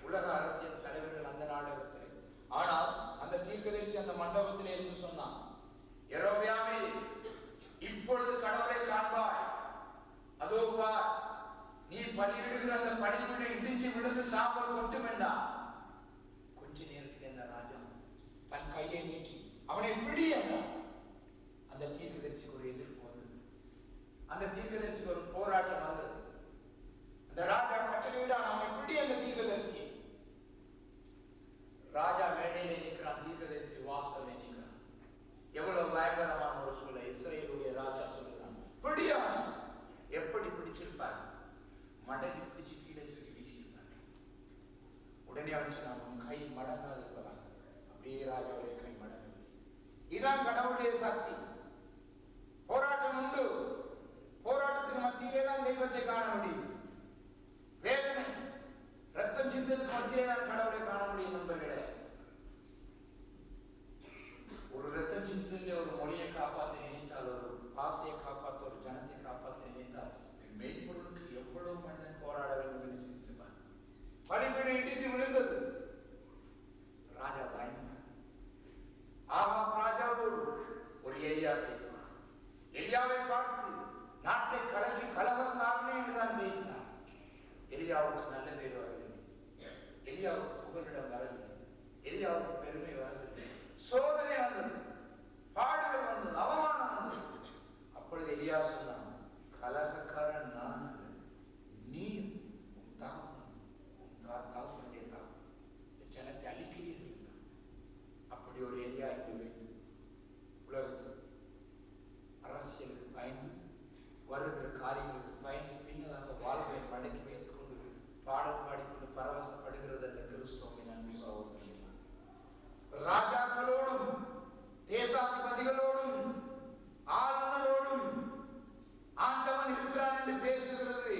உலக அரசியல் தலைவர்கள் அந்த நாடகத்தில். ஆனால் அந்த தீர்க்கதரிசி அந்த மண்டபத்திலே என்று சொன்னான், யெரொபெயாமே, இப்பொழுது கடவுளை காண்பாய். அதோ பார், நீ பலியிடுகிற அந்த பலிபீடம் இடிஞ்சு விழுந்து சாம்பல் கொட்டும் என்றான். கொஞ்ச நேரத்தில் அந்த ராஜா தன் கையை நீட்டி அவனை பிடி என்றான். அந்த தீர்க்கதரிசிக்கு ஒரு எதிர்ப்பு வந்தது. அந்த தீர்க்கதரிசிக்கு ஒரு போராட்டம் வந்தது. அந்த ராஜா கட்டளையிடான், அவனை பிடி அந்த தீர்க்கதரிசியை. ராஜா மேடையிலே நிற்கிறான், தீர்க்கதரிசி வாசலே நிற்கிறான். எவ்வளவு பயங்கரமான ஒரு சூழல். இஸ்ரேலுடைய ராஜா சொல்லுகிறான், பிடியா. எப்படி பிடிச்சிருப்பார்? மடங்கி பிடிச்சு கீழே தூக்கி வீசியிருப்பார். உடனே அவன் சொன்னான், உன் கை மடங்காது இருப்பதாக. அப்படியே ராஜாவுடைய கை மடங்கு. இதான் கடவுளுடைய சக்தி. போராட்டம் உண்டு. போராட்டத்துக்கு மத்தியிலே தான் தெய்வத்தை காண முடியும். வேதனை, ரத்தம் சிந்தத்துக்கு மத்தியிலே தான் கடவுளை காண முடியும் நண்பர்களே. ஒரு ரத்தம் சிந்தத்திலே ஒரு மொழியை காப்பாற்ற நினைத்தால், ஒரு பாசையை காப்பாற்ற, ஒரு ஜனத்தை காப்பாற்ற நினைத்தால், மெய்ப்பொருளுக்கு எவ்வளவு மனிதன் போராட வேண்டும் என்று சிந்திப்பார். பலிபீடம் இடித்து விழுந்தது. ராஜா பயந்தார். ஆகாப் ராஜாவோடு ஒரு எலியா பேசினார். எலியாவை பார்த்து நாட்டை கலக்கி கலகம் காரணே என்றுதான் பேசினார். எலியாவுக்கு நல்ல பேர் வரவில்லை. எலியாவுக்கு புகலிடம் வரவில்லை. எலியாவுக்கு பெருமை வரவில்லை. சோதனை வந்தது, பாடுகள் வந்தது, அவமானம் வந்தது. அப்பொழுது எலியா சொன்னான், கலகக்காரன் நான் அல்ல, நீ உன் தாக்குடைய ஜனத்தை அழிக்கிறீர்கள். அப்படி ஒரு எலியா இங்கே உலகத்தில் அரசியலுக்கு பயந்து, வருகிற காரியங்களுக்கு பயந்து, பின்னதாக வாழ்வை மடக்கி வைத்துக் கொண்டு பாடல் பாடிக்கொண்டு பரவசப்படுகிறது அந்த கிறிஸ்துவின் அன்பு சகோதரர்கள். ராஜாக்களோடும் தேசாதிபதிகளோடும் ஆளுநரோடும் ஆண்டவன் இருக்கிறான் என்று பேசுகிறது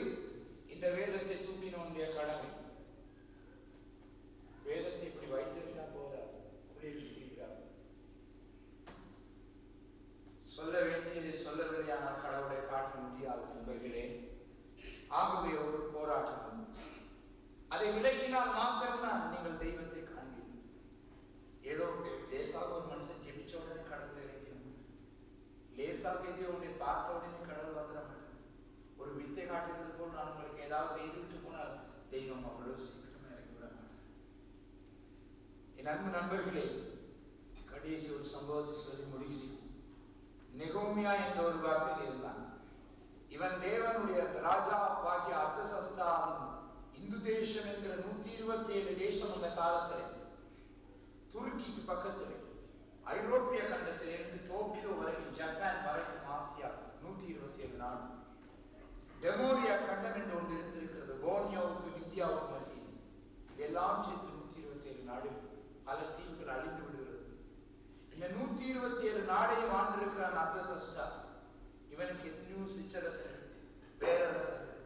இந்த வேதத்தை தூக்கினோடைய கடமை. வேதத்தை இப்படி வைத்திருந்தா போதாது, குளிர்கிறார். சொல்ல வேண்டியதை சொல்லவில்லையானால் கடவுளை காட்ட முடியாது நண்பர்களே. ஆகவே ஒரு போராட்டம், அதை விளக்கினால் மாத்திரம்தான் நீங்கள் தெய்வத்தை காண்பீர்கள். ஏதோ லேசாக ஒரு மனுஷன் ஜெபிச்ச உடனே கடவுளை வைக்கணும், லேசாக உடனே பார்த்த உடனே கடவுள் வந்துட மாட்டேன். ஒரு வித்தை காட்டுகிறது போல் நான் உங்களுக்கு ஏதாவது செய்துவிட்டு போனால் தெய்வம் அவ்வளவு சீக்கிரமா இறங்கி விட மாட்டேன். என் அன்பு நண்பர்களே, கடைசி ஒரு சம்பவத்தை சொல்லி முடிகிறேன். நெகோமியா என்ற ஒரு வார்த்தை இருந்தான். இவன் தேவனுடைய ராஜா பாக்கிய அர்த்தசஸ்தாவும் இந்து தேசம் என்கிற 127 தேசம் அந்த காலத்தில், துருக்கிக்கு பக்கத்தில், ஐரோப்பிய கண்டத்தில் இருந்து டோக்கியோ வரைக்கும், ஜப்பான் வரைக்கும், ஆசியா 127 நாடு. டெமோரியா கண்டம் என்று ஒன்று இருந்திருக்கிறது, போர்னியோவுக்கு இந்தியாவுக்கு மத்தியில். இதெல்லாம் சேர்த்து 127 நாடு. பல தீவுகள் அழிந்து விடுகிறது. இந்த 127 நாடையும் ஆண்டிருக்கிறான் அர்த்தசஸ்தா. இவனுக்கு எத்தனையோ சிற்றரசர்கள், பேரரசர்கள்,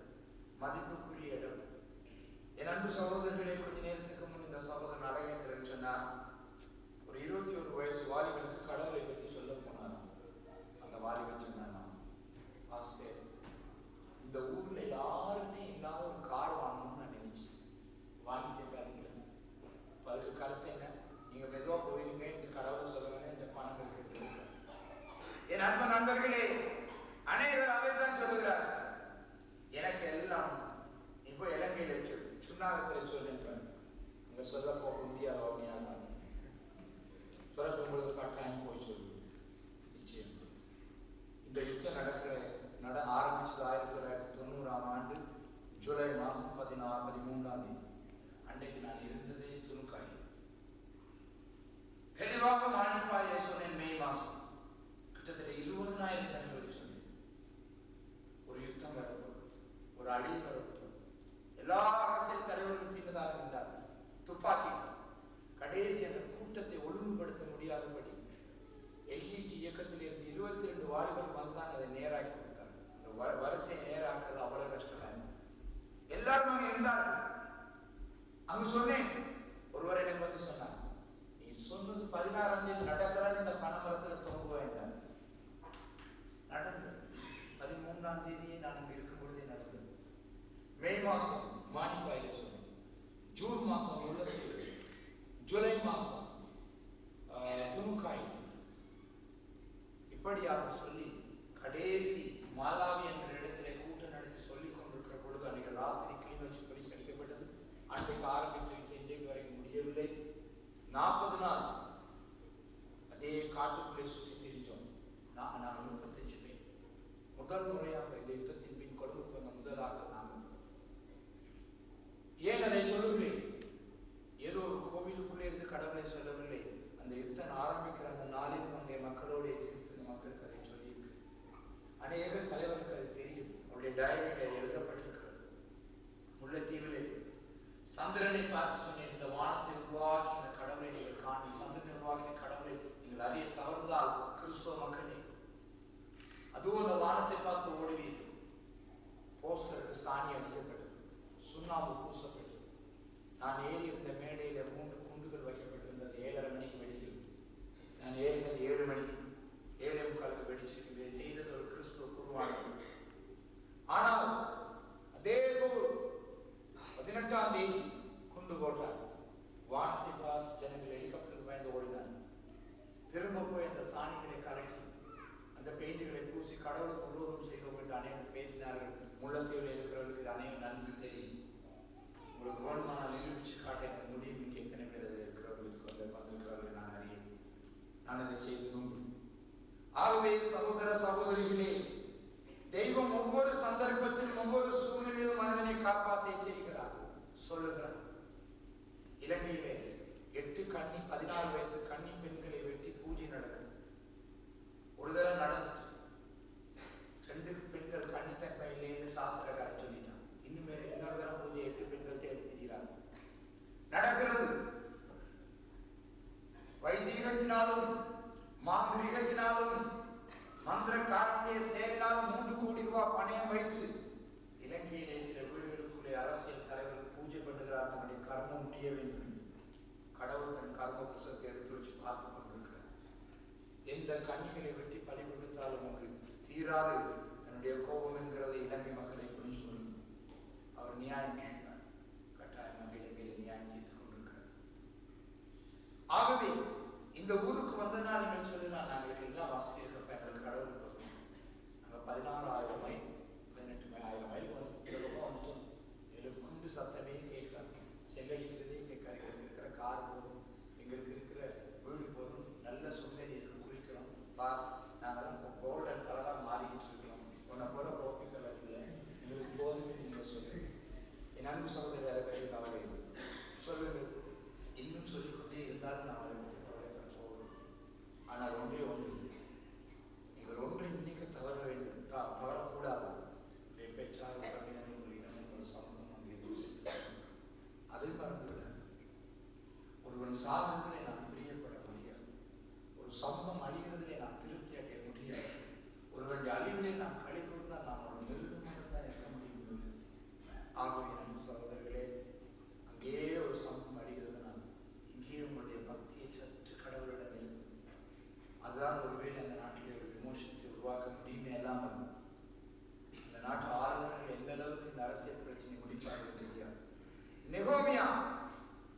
சகோதரர்களே, கொஞ்ச நேரத்துக்கு முன் இந்த சகோதரன் அழகேந்திரன் சொன்னார், ஒரு 21 வயசு வாலிபனுக்கு கடவுளை பற்றி சொல்ல போனாராம். அந்த வாலிபன் சொன்னாராம், பாஸ்டர், இந்த ஊர்ல யாருமே இல்லாத ஒரு கார் வாங்கணும்னு நான் நினைச்சேன், வாங்கிட்டே காரிக்கிறேன். அதுக்கு கருத்து என்ன? நீங்க மெதுவா போயிருங்க, இந்த கடவுளை சொல்லுங்க, இந்த பணம் இருக்கு. என் அன்பு நண்பர்களே, அனைவரும் அதைத்தான் சொல்லுகிறார். எனக்கு எல்லாம் இப்போ இலங்கையில சுண்ணாகத்தில் சொல்லுங்க, இங்க சொல்ல போக முடியாத அவனியாக பிறக்கும் பொழுது கட்டாயம் போய் சொல்லு. நிச்சயம் இந்த யுத்தம் ஆரம்பிச்சது 1990ஆம் ஆண்டு ஜூலை மாதம் 13ஆம் தேதி. அன்றைக்கு நான் இருந்ததே துணுக்காய். தெளிவாக மானிப்பாயை சொன்னேன். மே மாசம் கிட்டத்தட்ட 20,000 ஜனங்களுக்கு சொன்னேன், ஒரு யுத்தம் வரப்போம், ஒரு அழிவு வரப்போம். எல்லா அரசியல் தலைவர்களும் பின்னதாக இருந்தார்கள். துப்பாக்கி கடைசி அந்த கூட்டத்தை ஒழுங்குபடுத்த முடியாதபடி எல்ஜிடி இயக்கத்தில் இருந்து 22 வாலிபர்கள் வந்துதான் அதை நேராக்கி கொடுத்தாங்க. அந்த வரிசையை நேராக்குறது அவ்வளவு கஷ்டமாக. எல்லாரும் அங்கே இருந்தார்கள். அங்கு சொன்னேன், ஒருவர் எனக்கு வந்து சொன்னார், நீ சொன்னது 16ஆம் தேதி நடக்கிறான், இந்த பணமரத்தில் தொங்க வேண்டாம். நடந்தது 13ஆம் தேதியே நான் இங்கு இருக்கும் பொழுதே நடந்தது. மே மாசம் மானிப்பாயில சொன்னேன், ஜூன் மாசம் உள்ளத்தில், ஜூலை மாசம் துணுக்காய். இப்படியாக சொல்லி கடைசி மாலாவி என்ற இடத்திலே கூட்டம் நடத்தி சொல்லிக் கொண்டிருக்கிற பொழுது அன்றைக்கு ராத்திரி கிளிநொச்சி போலீஸ் அளிக்கப்பட்டது. அன்றைக்கு ஆரம்பித்து இன்றைக்கு வரைக்கும் முடியவில்லை. 40 நாள் அதே காட்டுக்குள்ளே சுற்றி திரிஞ்சோம். நாங்கள் 35 பேர். முதல் முறையாக இந்த யுத்தத்தின் பின் கொழும்புக்கு வந்த முதலாக நாங்கள். ஏன் அதை சொல்லுகிறேன்? ஏதோ ஒரு கோவிலுக்குள்ளே இருந்து கடவுளை சொல்லவில்லை. அந்த யுத்தம் ஆரம்பிக்கிற அந்த நாளில் அங்கே மக்களோடு எச்சரித்து மக்களுக்கு அதை சொல்லியிருக்கு. அநேக தலைவருக்கு அது தெரியும். அவருடைய டைரியில் எழுதப்பட்டிருக்கிறது. முல்லைத்தீவிலே சந்திரனை பார்த்து சொன்னேன், இந்த வானத்தை உருவாக்கி இந்த கடவுளை நீங்கள் காணி, சந்திரனை உருவாக்கின கடவுளை நீங்கள் அறிய தவறுந்தால் கிறிஸ்தவ மக்களே, அதுவும் அந்த வானத்தை பார்த்து ஓடுவீர்கள். போஸ்டருக்கு சாணி அடிக்கப்பட்டது, சுண்ணாம்பு பூசப்பட்டது. நான் ஏறி இருந்த மேடையில 3 குண்டுகள் வைக்கப்பட்டிருந்தது. 7:30 மணிக்கு வெடிக்கிறது. நான் ஏறினது 7 மணிக்கு, 7:45 வெடிச்சிருக்கு. செய்தது ஒரு கிறிஸ்துவ குருவானது. ஆனால் அதே போல் 18ஆம் தேதி குண்டு போட்டார். வானத்தை பார்த்து ஜனங்கள் ஹெலிகாப்டருக்கு பயந்து ஓடினார். திரும்ப போய் அந்த சாணிகளை கலக்கி அந்த பெயிண்டுகளை பூசி கடவுளுக்கு விரோதம் செய்வோம் என்று அனைவரும் பேசினார்கள். முல்லைத்தீவில் இருக்கிறவர்களுக்கு அனைவரும் நன்கு தெரியும். உங்களுக்கு வேணுமானால் நிரூபிச்சு காட்ட முடியும். இங்கே எத்தனை பேர் இருக்கிறவர்களுக்கு வந்திருக்கிறார்கள் நான் அறியேன். நான் அதை செய்ததும். ஆகவே சகோதர சகோதரிகளே, தெய்வம் ஒவ்வொரு சந்தர்ப்பத்திலும் ஒவ்வொரு சூழ்நிலையிலும் மனிதனை காப்பாற்ற செய்கிறார். சொல்லுகிறார், இலங்கையிலே 16 வயசு கன்னி பெண்களை வெட்டி பூஜை நடக்கும். ஒரு தடவை நடந்துச்சு. 2 பெண்கள் கன்னித்தன்மை இல்லைன்னு சாஸ்திரக்காரன் சொல்லிட்டான். இன்னுமே இன்னொரு தடவை பூஜை 8 பெண்கள் தேடிக்கிறாங்க. நடக்கிறது. வைதீகத்தினாலும் மாந்திரிகத்தினாலும் மந்திரக்காரனுடைய செயலினாலும் 3 கோடி ரூபாய் பணம் வைத்து இலங்கையிலே சில வீடுகளுக்குள்ளே அரசியல் தலைவர்கள் பூஜை பண்ணுகிறார். தன்னுடைய கர்மம் முடிய வேண்டும். கடவுள் தன் கர்ம புத்தகத்தை எடுத்து வச்சு பார்த்து கொண்டிருக்கிறார். எந்த கன்னிகளை வெட்டி பலி கொடுத்தாலும் நமக்கு தீராது தன்னுடைய கோபம் என்கிறதை இலங்கை மக்களை புரிஞ்சு கொள்ளும். அவர் நியாயம் கேட்கிறார். கட்டாயமாக இலங்கையில நியாயம் தீர்த்துக் கொண்டிருக்கிறார். ஆகவே இந்த ஊருக்கு வந்தனால் என்ன சொல்லினா, நாங்கள் எல்லாம் வசதி இருக்கப்ப எங்களுக்கு கடவுள் கொடுக்கணும். நாங்கள் 16,000 மைல் 18,000 மைல் வந்துட்டோம். எங்களுக்கு குண்டு சத்தமே கேட்கலாம், செல்லடிக்கிறதே கேட்காது. எங்களுக்கு இருக்கிற கார் போதும், எங்களுக்கு இருக்கிற வீடு போதும், நல்ல சுந்தரி இருக்கு, குளிக்கணும். நாங்கெல்லாம் கோல்டன் கலராக மாறிக்கிட்டு இருக்கிறோம். உன்னை போல கோப்பி கலர் இல்லை, எங்களுக்கு போதுமே நீங்க சொல்லுங்க. என் அன்பு சகோதரி வேலை பேர் கவலை சொல்லுங்க. இன்னும் சொல்லிக்கொண்டே இருந்தாலும் நான் கவலைப்பட போகிறோம். ஆனால் ஒன்றே ஒன்று, நீங்கள் ஒன்றை இன்னைக்கு தவற வேண்டும், தவறக்கூடாது. பெற்றார் உறவினர், உங்கள் இனம், உங்கள் சமூகம் அங்கே அதை மறந்துவிட. ஒருவன் சாதனை நாம் பிரியப்பட முடியாது. ஒரு சமூகம் அழிவதிலே நாம் திருப்தி அடைய முடியாது. ஒருவருடைய அழிவிலே நாம் கழிவுறுந்தால் நாம் ஒரு நெருக்கமாகத்தான் இருக்க முடியும். ஆகவே நம் சகோதரர்கள் அரசியல் பிரச்சனை முடிப்பார்கள் தெரியாது. நெகோமியா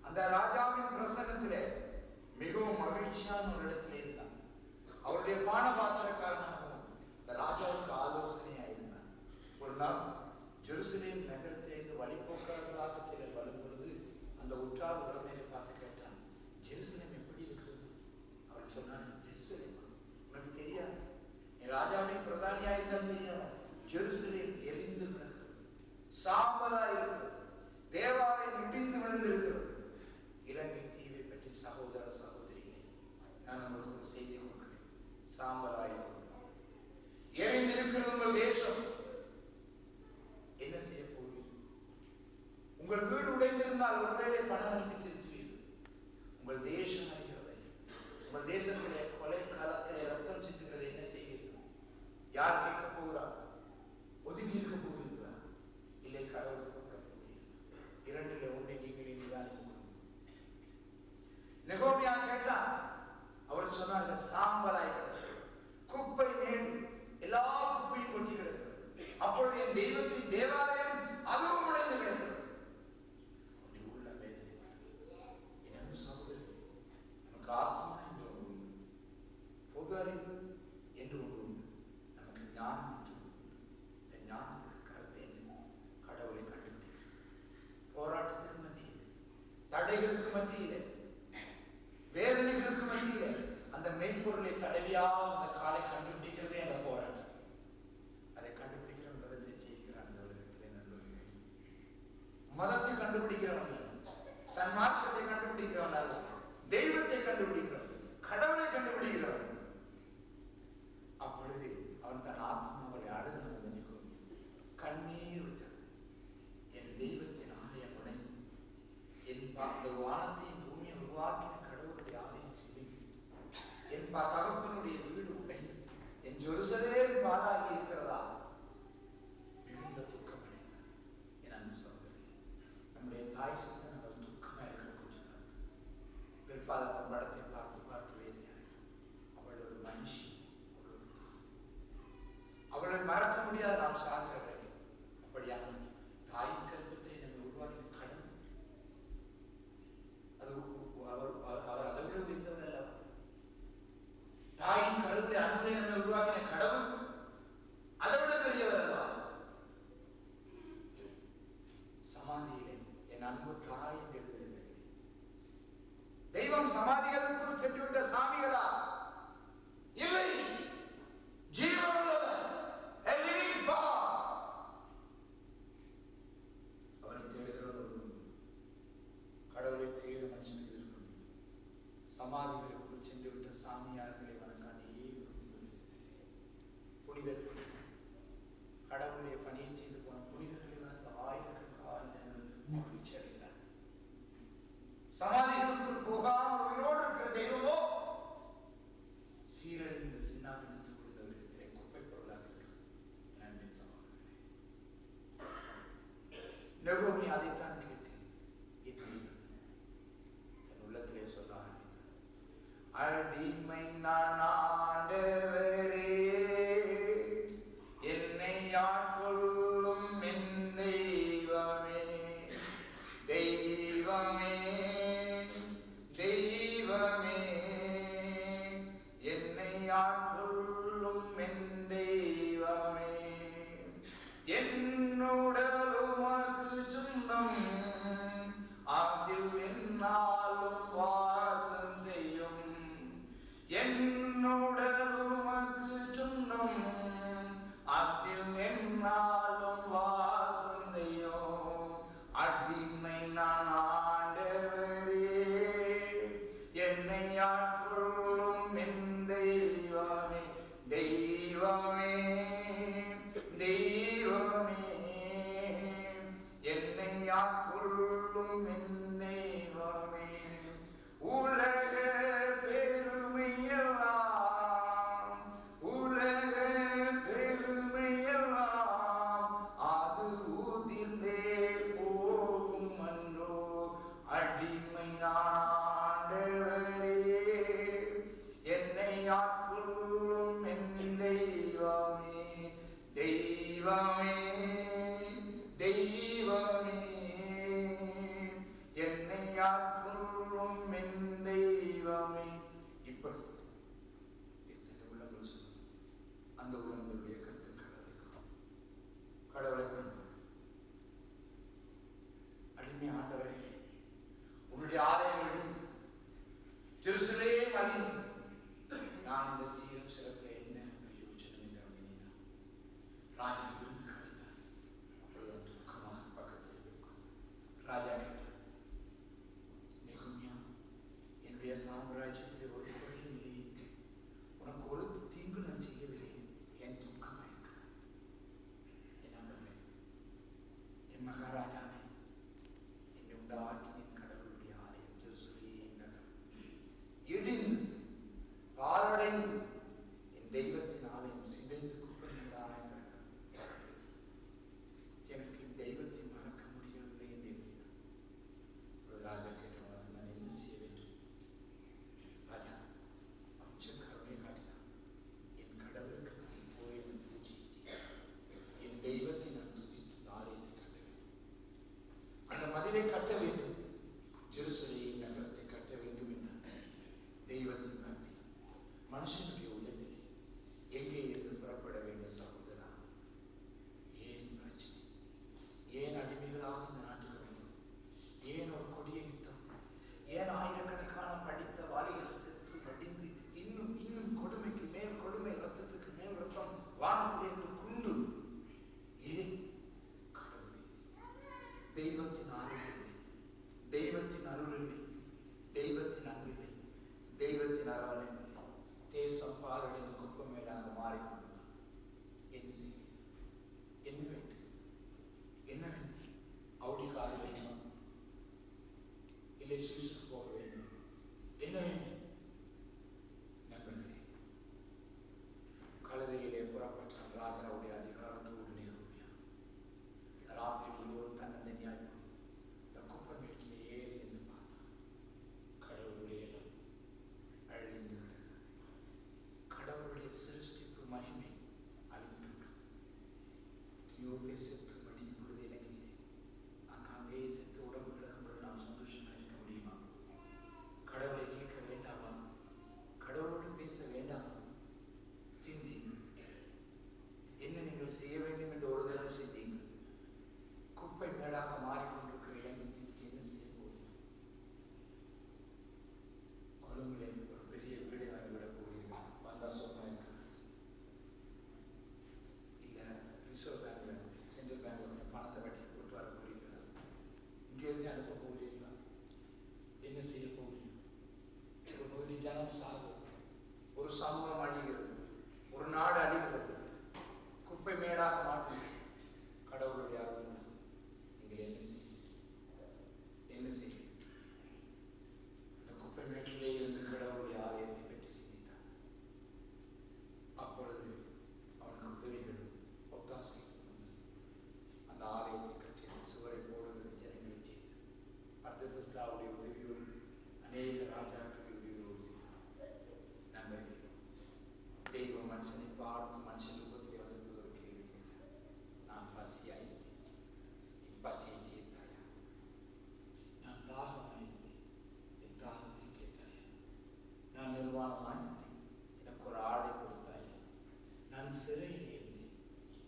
அந்த ராஜாவின் பிரசன்னத்திலே மிகவும் மகிழ்ச்சியான ஒரு இடத்துல இருந்தான். அவருடைய பானபாத்திரக்காரனாகவும் அந்த ராஜாவுக்கு ஆலோசனையா இருந்தான். ஒரு நாள் ஜெருசலேம் நகரத்திலிருந்து வழிபோக்கர்களாக சிலர் வரும் பொழுது அந்த உற்றார் உறவினரை பார்த்து கேட்டான், ஜெருசலேம் எப்படி இருக்கிறது? அவன் சொன்னான், ஜெருசலேம் உனக்கு தெரியாது, நீ ராஜாவின் பிரதானியா இருந்தால் தெரியாது. ஜெருசலேம் எரிந்து விழுகிறது, சாம்பலா இருக்கிறது, தேவாலயம் இடிந்து விழுந்திருக்கிறது. இலங்கை தீவை பற்றி சகோதர சகோதரிகளே, நான் உங்களுக்கு ஒரு செய்தி கொடுக்கிறேன். சாம்பலாயிருக்கிறது, எரிந்திருக்கிறது உங்கள் தேசம். என்ன செய்ய போவீர்கள்? உங்கள் வீடு உடைந்திருந்தால் ஒருவேளை பணம் அனுப்பி திருத்துவீர்கள். உங்கள் தேசம் அறிகிறதை, உங்கள் தேசத்திலே கொலை காலத்திலே ரத்தம் சிந்துகிறதை என்ன செய்வீர்கள்? யார் கேட்க போகிறார்? ஒதுக்கி இருக்க போகிறீர்களா? இல்லை கடவுள் கூப்பிட போகிறீர்கள்? இரண்டிலே ஒன்றை நீங்கள் நிதானித்துக் கொள்ளுங்கள். நெகோமியா கேட்டான். அவர் சொன்னார், சாம்பலாயிருக்கிறது, குப்பை மேல் எல்லா குப்பையும் கொட்டி கிடக்கிறது. அப்பொழுது என் தெய்வத்தின் தேவாலயம் அதுவும் உடைந்து கிடக்கிறது. உள்ள வேதனை. என் சகோதரி, நமக்கு ஆத்மா என்று ஒன்று உண்டு, பொது அறிவு என்று ஒன்று உண்டு, நமக்கு ஞானம் என்று ஒன்று உண்டு. இந்த ஞானத்துக்கு கருத்து என்ன? கடவுளை கண்டுபிடிக்கிறது. போராட்டத்திற்கு மத்தியில், தடைகளுக்கு மத்தியிலே, வேதனைகளுக்கு மத்தியிலே அந்த மெய்ப்பொருளை தடவியாக அந்த காலை கண்டுபிடிக்கிறதே அந்த போராட்டம். அதை கண்டுபிடிக்கிறவன் பதிலை ஜெயிக்கிறான். இந்த உலகத்திலே நல்லவர்கள் மதத்தை கண்டுபிடிக்கிறவன், சன்மார்க்கத்தை கண்டுபிடிக்கிறவன், தெய்வத்தை கண்டுபிடிக்கிறவன், கடவுளை கண்டுபிடிக்கிறவன். அப்பொழுது அவன் தன் ஆத்மாவை அழுது கண்ணீர் விட்டது. என் தெய்வத்தின் ஆலயம் உடைந்து, என் அந்த வானத்தையும் பூமியை உருவாக்கின கடவுளுடைய ஆலயம் சிதைந்து, என் தகப்பனுடைய வீடு உடைந்து, என் ஜெருசலேம் பாழாகி இருக்கிறதா? மிகுந்த துக்கம் அடைந்தார். என் அன்பு சகோதரி, நம்முடைய தாய் சிந்தனை அவர் துக்கமா இருக்கிற கொஞ்சம் நாள் பிற்பாத படத்தை பார்த்து வேதியாய், அவள் ஒரு மனுஷி, அவளை மறக்க முடியாது. நாம் சாகிற வேண்டும். அப்படியான தாயின் கருப்பத்தை நம்ம உருவாக்கின கடவுள், அது அவர் அதை விட உயர்ந்தவர் அல்ல. தாயின் கருவிலை அன்பை நம்ம உருவாக்கின கடவுள் அதை விட பெரியவர் அல்லவா? சமாதியிலே என் அன்பு தாய் என்று எழுதுகிறது. தெய்வம் சமாதிகளுக்குள் சென்றுவிட்ட சாமிகளா? இல்லை, ஜீவனுள்ளவர், அவனை தேடுகிறவர். கடவுளை தேட மனுஷனுக்கு இருக்கும். சமாதிகளுக்குள் சென்று விட்ட சாமியார்களை வணங்காதையே புனிதர்கள், கடவுளுடைய பணியை செய்து போன புனிதர்களை வந்து ஆயிரக்கணக்கான மகிழ்ச்சி அடைகிறார். சமாதிகளுக்குள் போகாமல் உயிரோடு இருக்கிற தெய்வமோ சீரழிந்து சின்னாபின்னத்துக் கொண்டவர்களிடத்திலே குப்பை பொருளாக இருக்கிறது. நன்பின் சகோதரர்களே, நெகோமி அதைத்தான் கேட்டு தன் உள்ளத்திலே சொல்ல ஆரம்பித்தார். அடிமை நான் ஆண்டவரே, என்னை ஆட்கொள்ளும் என் தெய்வமே, தெய்வமே, தெய்வமே, என்னை ஆட்கொள்ளும் என் தெய்வமே, என்னுடல் உமக்கு சொந்தம், அதில் என்னாலும் வாசம் செய்யும், என்னுடல் உமக்கு சொந்தம், அதில் என்னாலும் வாசம் செய்யும். அடிமை நான் ஆண்டவரே, என்னை ஆட்கொள்ளும் என் தெய்வமே, தெய்வமே, தெய்வமே, என்னை ஆட்கொள்ளும் என் தெய்வமே. உலக பெருமையெல்லாம், உலக பெருமையெல்லாம் அது ஊதிர்ந்தே போகும் அன்றோ. அடிமை ஆண்டவரே, என்னை ஆட்கொள்ளும் என் தெய்வமே, தெய்வமே, தெய்வமே, ஆட்கொள்ளும் என் தெய்வமே. இப்படி எத்தனை உள்ளங்கள் சொல்லும். அந்த உள்ளங்களுடைய கண்கள் கடவுளை காண்பார். அடிமை ஆண்டவரே, உன்னுடைய ஆலயம் அழிந்து, ஜெருசலேம் அழிந்து, நான் இந்த சீரம் சிறப்பில் என்ன பிரயோஜனம் என்று எண்ணினான். ராஜா விருந்து கழித்தார். அப்பொழுது துக்கமாக பக்கத்தில் இருக்கும். ராஜா கேட்டார், நெகேமியா, என்னுடைய சாம்ராஜ்யத்திலே ஒரு குறையும் இல்லை. உனக்கு ஒரு தீங்கு நான் செய்யவில்லை. என் துக்கமாக இருக்க என் ஆண்டவரே, என் மகாராஜாவே, என்னை உண்டாக்கி என் கடவுளுடைய ஆலயம் ஜெருசலேம் நகரம் இடிந்து பாழடைந்து என் தெய்வத்தின் ஆலயம் சிதைந்து குப்பைகளாக எனக்கு என் தெய்வத்தை மறக்க முடியவில்லை என்று எண்ணினார். ராஜா கேட்டவன், நான் என்ன செய்ய வேண்டும்? ராஜா கொஞ்சம் கருணை காட்டினான். என் கடவுளுக்கு நான் போய் என் பூஜை என் தெய்வத்தை நான் துதித்து ஆலயத்தை கட்ட வேண்டும். அந்த மதிலை கட்ட வேண்டும். ஜெருசலேம் நகரத்தை கட்ட வேண்டும் என்றார். தெய்வத்தின் நன்றி மனுஷனுடைய உள்ளத்திலே எங்கே இருந்து புறப்பட வேண்டும்? சகோதரா, ஏன் பிரச்சனை? ஏன் அடிமைகளாக இந்த நாட்டுக்கு வேண்டும்? ஏன் ஒரு கொடிய யுத்தம்? ஏன் ஆயிரக்கணக்கான படித்த வாலிகள் செத்து மடிந்து இன்னும் இன்னும் கொடுமைக்கு மேல் கொடுமை, ரத்தத்துக்கு மேல் ரத்தம், வானத்திலிருந்து குண்டு? ஏன்? கடவுளே, தெய்வத்தின் ஆளுமை, தெய்வத்தின் அருளில்லை, தெய்வத்தின் அன்பில்லை, தெய்வத்தின் அரவணைப்பு தேசம் பாலடைந்து குப்பம் மேலாக மாறிக்கொண்டு என்ன செய்ய? என்ன வேண்டும்? என்ன வேண்டும்? அவுடி கார் வேண்டுமா? இல்லை சுவிசுக்கு போக வேண்டும்? என்ன வேண்டும்? நண்பர்களே, கழுதையிலே புறப்பட்டான் ராஜாவுடைய அதிகாரத்தோடு நெகேமியா. ராத்திரி முழுவதும் தன்னந்தனியாக இந்த குப்பம் வீட்டிலே ஏறி என்று பார்த்தான். கடவுளுடைய இடம் அழிந்து விட்டது. கடவுளுடைய சிருஷ்டிப்பு மகிமை அழிந்து விட்டது. எத்தனையோ செத்து மடியும் பொழுது இலங்கையிலே அங்கே செத்து உடம்பு கிடக்கும் பொழுது நாம் சந்தோஷமாக இருக்க முடியுமா? கடவுளை கேட்க வேண்டாமா? கடவுளோடு பேச வேண்டாமா? சிந்தியுங்கள். என்ன நீங்கள் செய்ய வேண்டும் என்று ஒரு தடவை சிந்தியுங்கள். குப்பை மேடாக மாறிக்கொண்டிருக்கிற இலங்கைக்கு என்ன செய்ய போகிறீர்கள்? கொழும்பிலே ஒரு பெரிய வீடு வாங்கிவிடப் போகிறீர்கள். வந்தா சொன்னா இருக்க இல்ல ரிசர்வ் பேங்க்ல சென்ட்ரல் பேங்க்ல பணத்தை வட்டி போட்டு வர போகிறீர்களா? இங்கே இருந்து அனுப்ப போகிறீர்களா? என்ன செய்ய போகிறீர்கள்? ஒரு பகுதி ஜனம் சாகுது, ஒரு சமூகம் அழிகிறது, ஒரு நாடு அழிகிறது, குப்பை மேடாக மாற்றும். கடவுளுடைய அருள் நீங்கள் என்ன செய்ய? என்ன செய்ய? அந்த குப்பை மேட்டிலே இருந்து கடவுளுடைய ஆலயத்தை பற்றி சிந்தித்தார். அப்பொழுது அவனுக்கு பிள்ளைகள் ஒத்தாசை அந்த ஆலயத்தை கட்டி அந்த சுவரை போடுகிற ஜனங்களை செய்து அர்த்தசிஸ்டாவுடைய உதவியோடு அநேக ராஜாக்களுடைய உதவியோடு செய்தார். நண்பர்களே, தெய்வ மனுஷனை பார்த்து மனுஷன் ரூபத்தை வந்து ஒரு கேள்வி கேட்டார். நான் பசியாயிருந்தேன், என் பசியை தீர்த்தாயா? நான் தாகமாயிருந்தேன், என் தாகத்தை கேட்டாயா? நான் நிர்வாணமாயிருந்தேன், எனக்கு ஒரு ஆடை கொடுத்தாயா? நான் சிறையில் இருந்தேன்,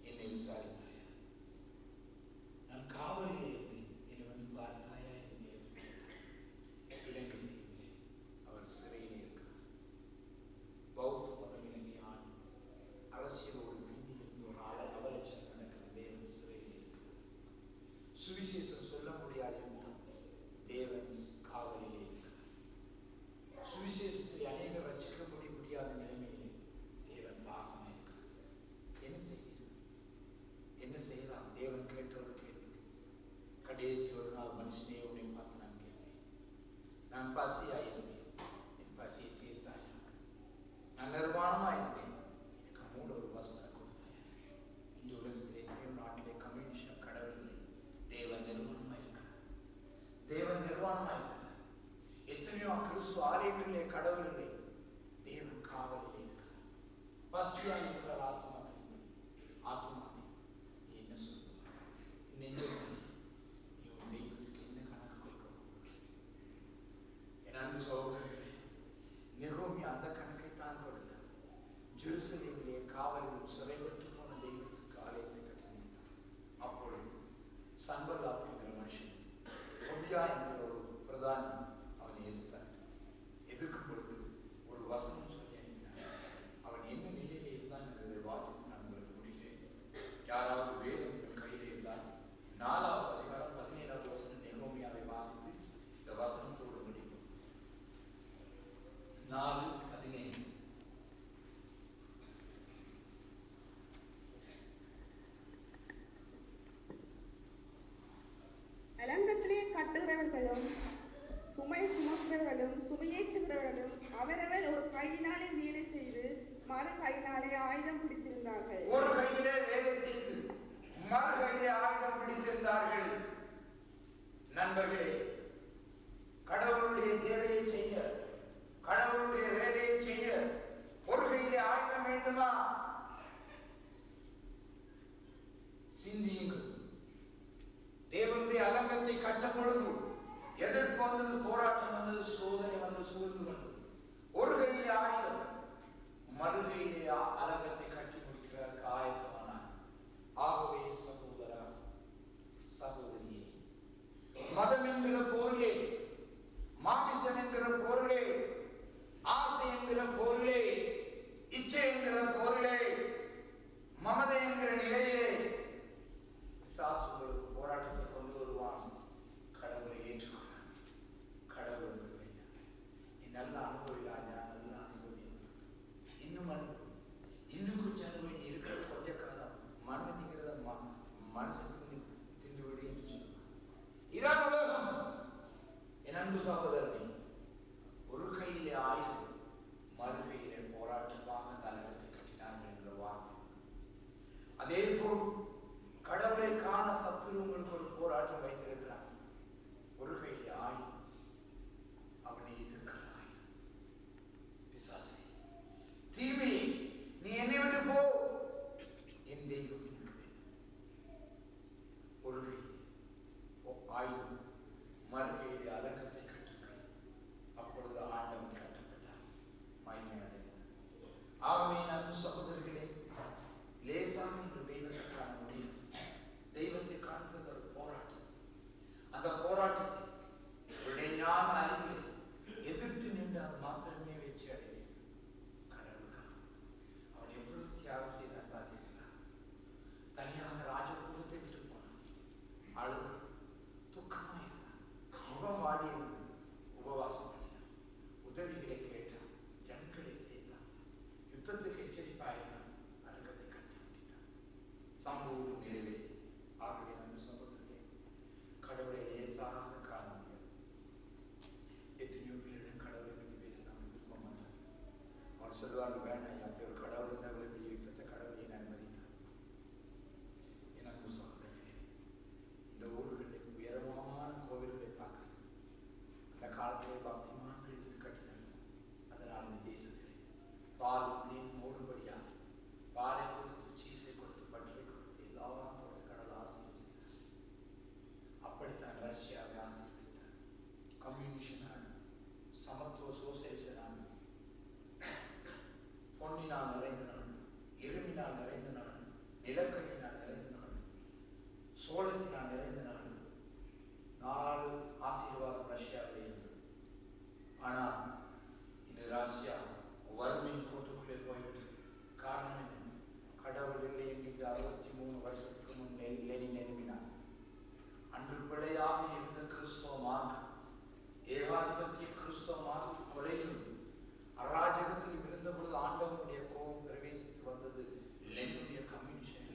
என்னை விசாரித்தாயா? நான் காவலில் இருந்தேன், என்னை வந்து பார்த்தாயா? என்று இலங்கை தீவிலே அவர் சிறையில் இருக்கிறார். பௌத்த மதம் இலங்கை ஆண் அரசியலோடு பின்னிருந்து ஒரு அவலட்சணம் நடக்கிற தேவன் சிறையில் இருக்கிறார். சுவிசேஷம் சொல்ல முடியாத யுத்தம், தேவன் காவலிலே இருக்கிறார். சுவிசேஷத்தில் அநேக ரசிக்க முடியாத நிலைமையிலே தேவன் தாகமாக இருக்கிறார். என்ன செய்கிறது? என்ன செய்யலாம்? தேவன் கேட்ட ஒரு கேள்வி. கடைசி ஒரு நாள் மனுஷனே உன்னை பார்த்து நான் கேட்பேன், நான் பசியாயிருந்தேன், என் பசியை தீர்த்தாயா? நான் நிர்வாணமாயிருந்தேன், எனக்கு மூட ஒரு வசனம் கொடுத்தாயா? இந்த உலகத்திலே எத்தனையோ நாட்டிலே கம்யூனிஸ்ட் கடவுள் இல்லை, தேவன் நிர்வாணமாயிருக்கிறார். தேவன் நிர்வாணமாயிருக்கிறார். எத்தனையோ கிறிஸ்துவ ஆலயங்களிலே கடவுள் இல்லை, தேவன் காவலிலே இருக்கிறார். பசியா இருக்கிறார் ஆத்மாக்கள். ஆத்மாவே, நீ என்ன சொல்லுவார்? நெஞ்சமே, நீ உன் தெய்வத்துக்கு என்ன கணக்கு கொடுக்க போகிறாய்? சகோதரர்களே, நெகோமி அந்த கணக்கை தான் கொடுத்தார். ஜெருசலேமிலே காவலில் சிறைப்பட்டு போன தெய்வத்துக்கு ஆலயத்தை கட்டினார். அப்பொழுது சன்பல்லாத் என்கிற மனுஷன், தொபியா என்கிற ஒரு பிரதானி அவனை எதிர்த்தார். எதிர்க்கும் பொழுது ஒரு வசனம் சொல்லி அனுப்பினார். அவன் என்ன நிலையிலே இருந்தான் என்பதை வாசித்து நான் உங்களுக்கு முடிகிறேன். யாராவது வேதம் கையிலே இருந்தால் 4வது அதிகாரம் 17வது வசனம் நெகோமியாவை வாசித்து இந்த வசனத்தோடு முடியும். 4:17. அலங்கத்திலே கட்டுகிறவர்களும் சுமை சுமக்கிறவர்களும் சுமையேற்றுகிறவர்களும் அவரவர் ஒரு கையினாலே வேலை செய்து மறு கையினாலே ஆயுதம் பிடித்திருந்தார்கள். ஒரு கையிலே வேலை செய்து மறு கையிலே ஆயுதம் பிடித்திருந்தார்கள். நண்பர்களே, கடவுளுடைய சேவையை செய்ய, கடவுளுடைய வேலையை செய்ய ஒரு கையிலே ஆயுதம் வேண்டுமா? சிந்தியுங்கள். தேவனுடைய அலங்கத்தை கட்டும் பொழுது எதிர்ப்பு வந்தது, போராட்டம் வந்தது, சோதனை வந்தது, சூழ்ந்து வந்தது. ஒரு கையிலே ஆயுதம், மறு கையிலே அலங்கத்தை கட்டி முடிக்கிறார் ஆயத்தமானார். ஆகவே சகோதரா, சகோதரியே, மதம் என்கிற பொருளே, மாமிசம் என்கிற பொருளே, ஆசை என்கிற பொருளே, இச்சை என்கிற பொருளே, மமதை என்கிற நிலையே உங்களுக்கு போராட்டத்தை கொண்டு வருவான். கடவுளை ஏற்றுக்கொள்ளான். கடவுளுக்கு வேண்டாம். நீ நல்லா அனுபவிராஜா, நல்லா அனுபவி, இன்னும் அனுபவி, இன்னும் கொஞ்சம் அனுபவி. இருக்கிற கொஞ்ச காலம் மனதிங்கிறத மனசுக்கு திண்டு விடு என்று சொல்லுவான். இதான் உலகம். என் அன்பு சகோதரனே, ஒரு கையிலே ஆயுதம், மறு கையிலே போராட்டமாக தலைவத்தை கட்டினார்கள் என்ற வார்த்தை. அதே போல் கடவுளை காண சத்துரு உங்களுக்கு ஒரு போராட்டம் வைத்திருக்கிறான். ஒரு கையிலே ஆயுதம், அவனை எதிர்க்கிற ஆயுதம். பிசாசே, தீமையை நீ என்னை விட்டு போ, என் தெய்வம் இருக்கிறேன். ஒரு கையிலே ஆயுதம், மறு கையிலே அலங்கத்தை கட்டுங்கள். அப்பொழுது ஆண்டவன் கட்டப்பட்டார், மகிமை அடைந்தார். ஆகவே அன்பு சகோதரர்களே, லேசாக இந்த தெய்வத்தை காண முடியும். தெய்வத்தை காண்கிறது ஒரு போராட்டம். அந்த போராட்டத்தை உடைய ஞான அறிவை எதிர்த்து நின்றால் மாத்திரமே வெற்றி அடைவேன். கடவுளுக்காக அவன் எவ்வளவு தியாகம் செய்தான் பார்த்தீர்களா? தனியாக ராஜபுரத்தை விட்டு போனான். அழுது துக்கமாயிருந்தான். முகம் வாடியது. உபவாசம் பண்ணினான். உதவிகளை கேட்டான். ஜனங்களை செய்தான். யுத்தத்துக்கு எச்சரிப்பாயிருந்தான். அலங்கத்தை கட்டி முடித்தான். சம்பவம் நிறைவே. ஆகவே நம்ம சம்பவத்திலே கடவுளை லேசாக காண முடியாது. எத்தனையோ பேரிடம் கடவுளை பற்றி பேசினாங்க, விரும்ப மாட்டாங்க. அவன் சொல்லுவாங்க, வேண்டாம், அப்படி ஒரு கடவுள் இருந்தால் பெரிய யுத்தத்தை கடவுளையை அனுமதித்தார். என் அன்பு சகோதரர்களே, இந்த ஊர்களில் உயரமான கோவில்களை பார்க்க அந்த காலத்திலே பக்திமான்கள் இருந்து கட்டினாங்க. அதனால் இந்த தேசத்திலே பால் நீர் மூடும்படியாக பாலை கொடுத்து, சீசை கொடுத்து, பட்டரை கொடுத்து, எல்லாம் கொடுத்து கடவுள் ஆசீர்வதித்தார். அப்படித்தான் ரஷ்யாவை ஆசீர்வதித்தார். கம்யூனிஸ்ட் நாடு, சமத்துவ சோசியலிச நாடு, பொன்னினால் நிறைந்த நாடு, இரும்பினால் நிறைந்த நாடு, நிலக்கரியினால் நிறைந்த நாடு, சோளத்தினால் நிறைந்த நாடு. 4 ஆசீர்வாதம் ரஷ்யாவிலே இருந்தது. ஆனால் இந்த ரஷ்யா வறுமையின் கோட்டுக்குள்ளே போய்விட்டது. காரணம் என்ன? கடவுள் இல்லை என்கின்ற 63 வருஷத்துக்கு முன் லெனின் எழுப்பினார். அன்று பிழையாக இருந்த கிறிஸ்தவ மார்க்கம், ஏகாதிபத்திய கிறிஸ்தவ மார்க்க கொலையிலும் அராஜகத்தில் இருந்த பொழுது ஆண்டவனுடைய கோபம் பிரவேசித்து வந்தது. லெனினுடைய கம்யூனிஸ்ட்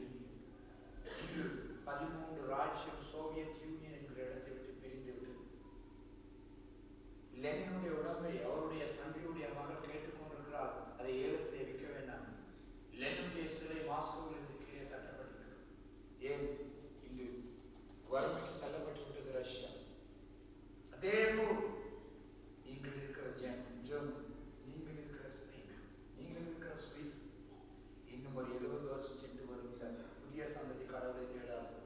இங்கு 13 ராஜ்யம் சோவியத் யூனியன் என்கிற இடத்தை விட்டு பிரிந்து விட்டது. லெனினுடைய உடம்பை அவருடைய தந்தையுடைய மகள் கேட்டுக்கொண்டிருக்கிறார், அதை ஏலத்திலே விற்க வேண்டாம். லெனினுடைய சிலை மாஸ்கோவில் இருந்து கீழே தட்டப்பட்டிருக்கிறது. ஏன்? இங்கு வறுமைக்கு தள்ளப்பட்டு விட்டது ரஷ்யா. அதே போல் நீங்கள் இருக்கிற ஜெர்மன், நீங்கள் இருக்கிற ஸ்பெயின், நீங்கள் இருக்கிற சுவிஸ், இன்னும் ஒரு 70 வருஷம் சென்று வருகிற புதிய சந்ததி கடவுளை தேடாது.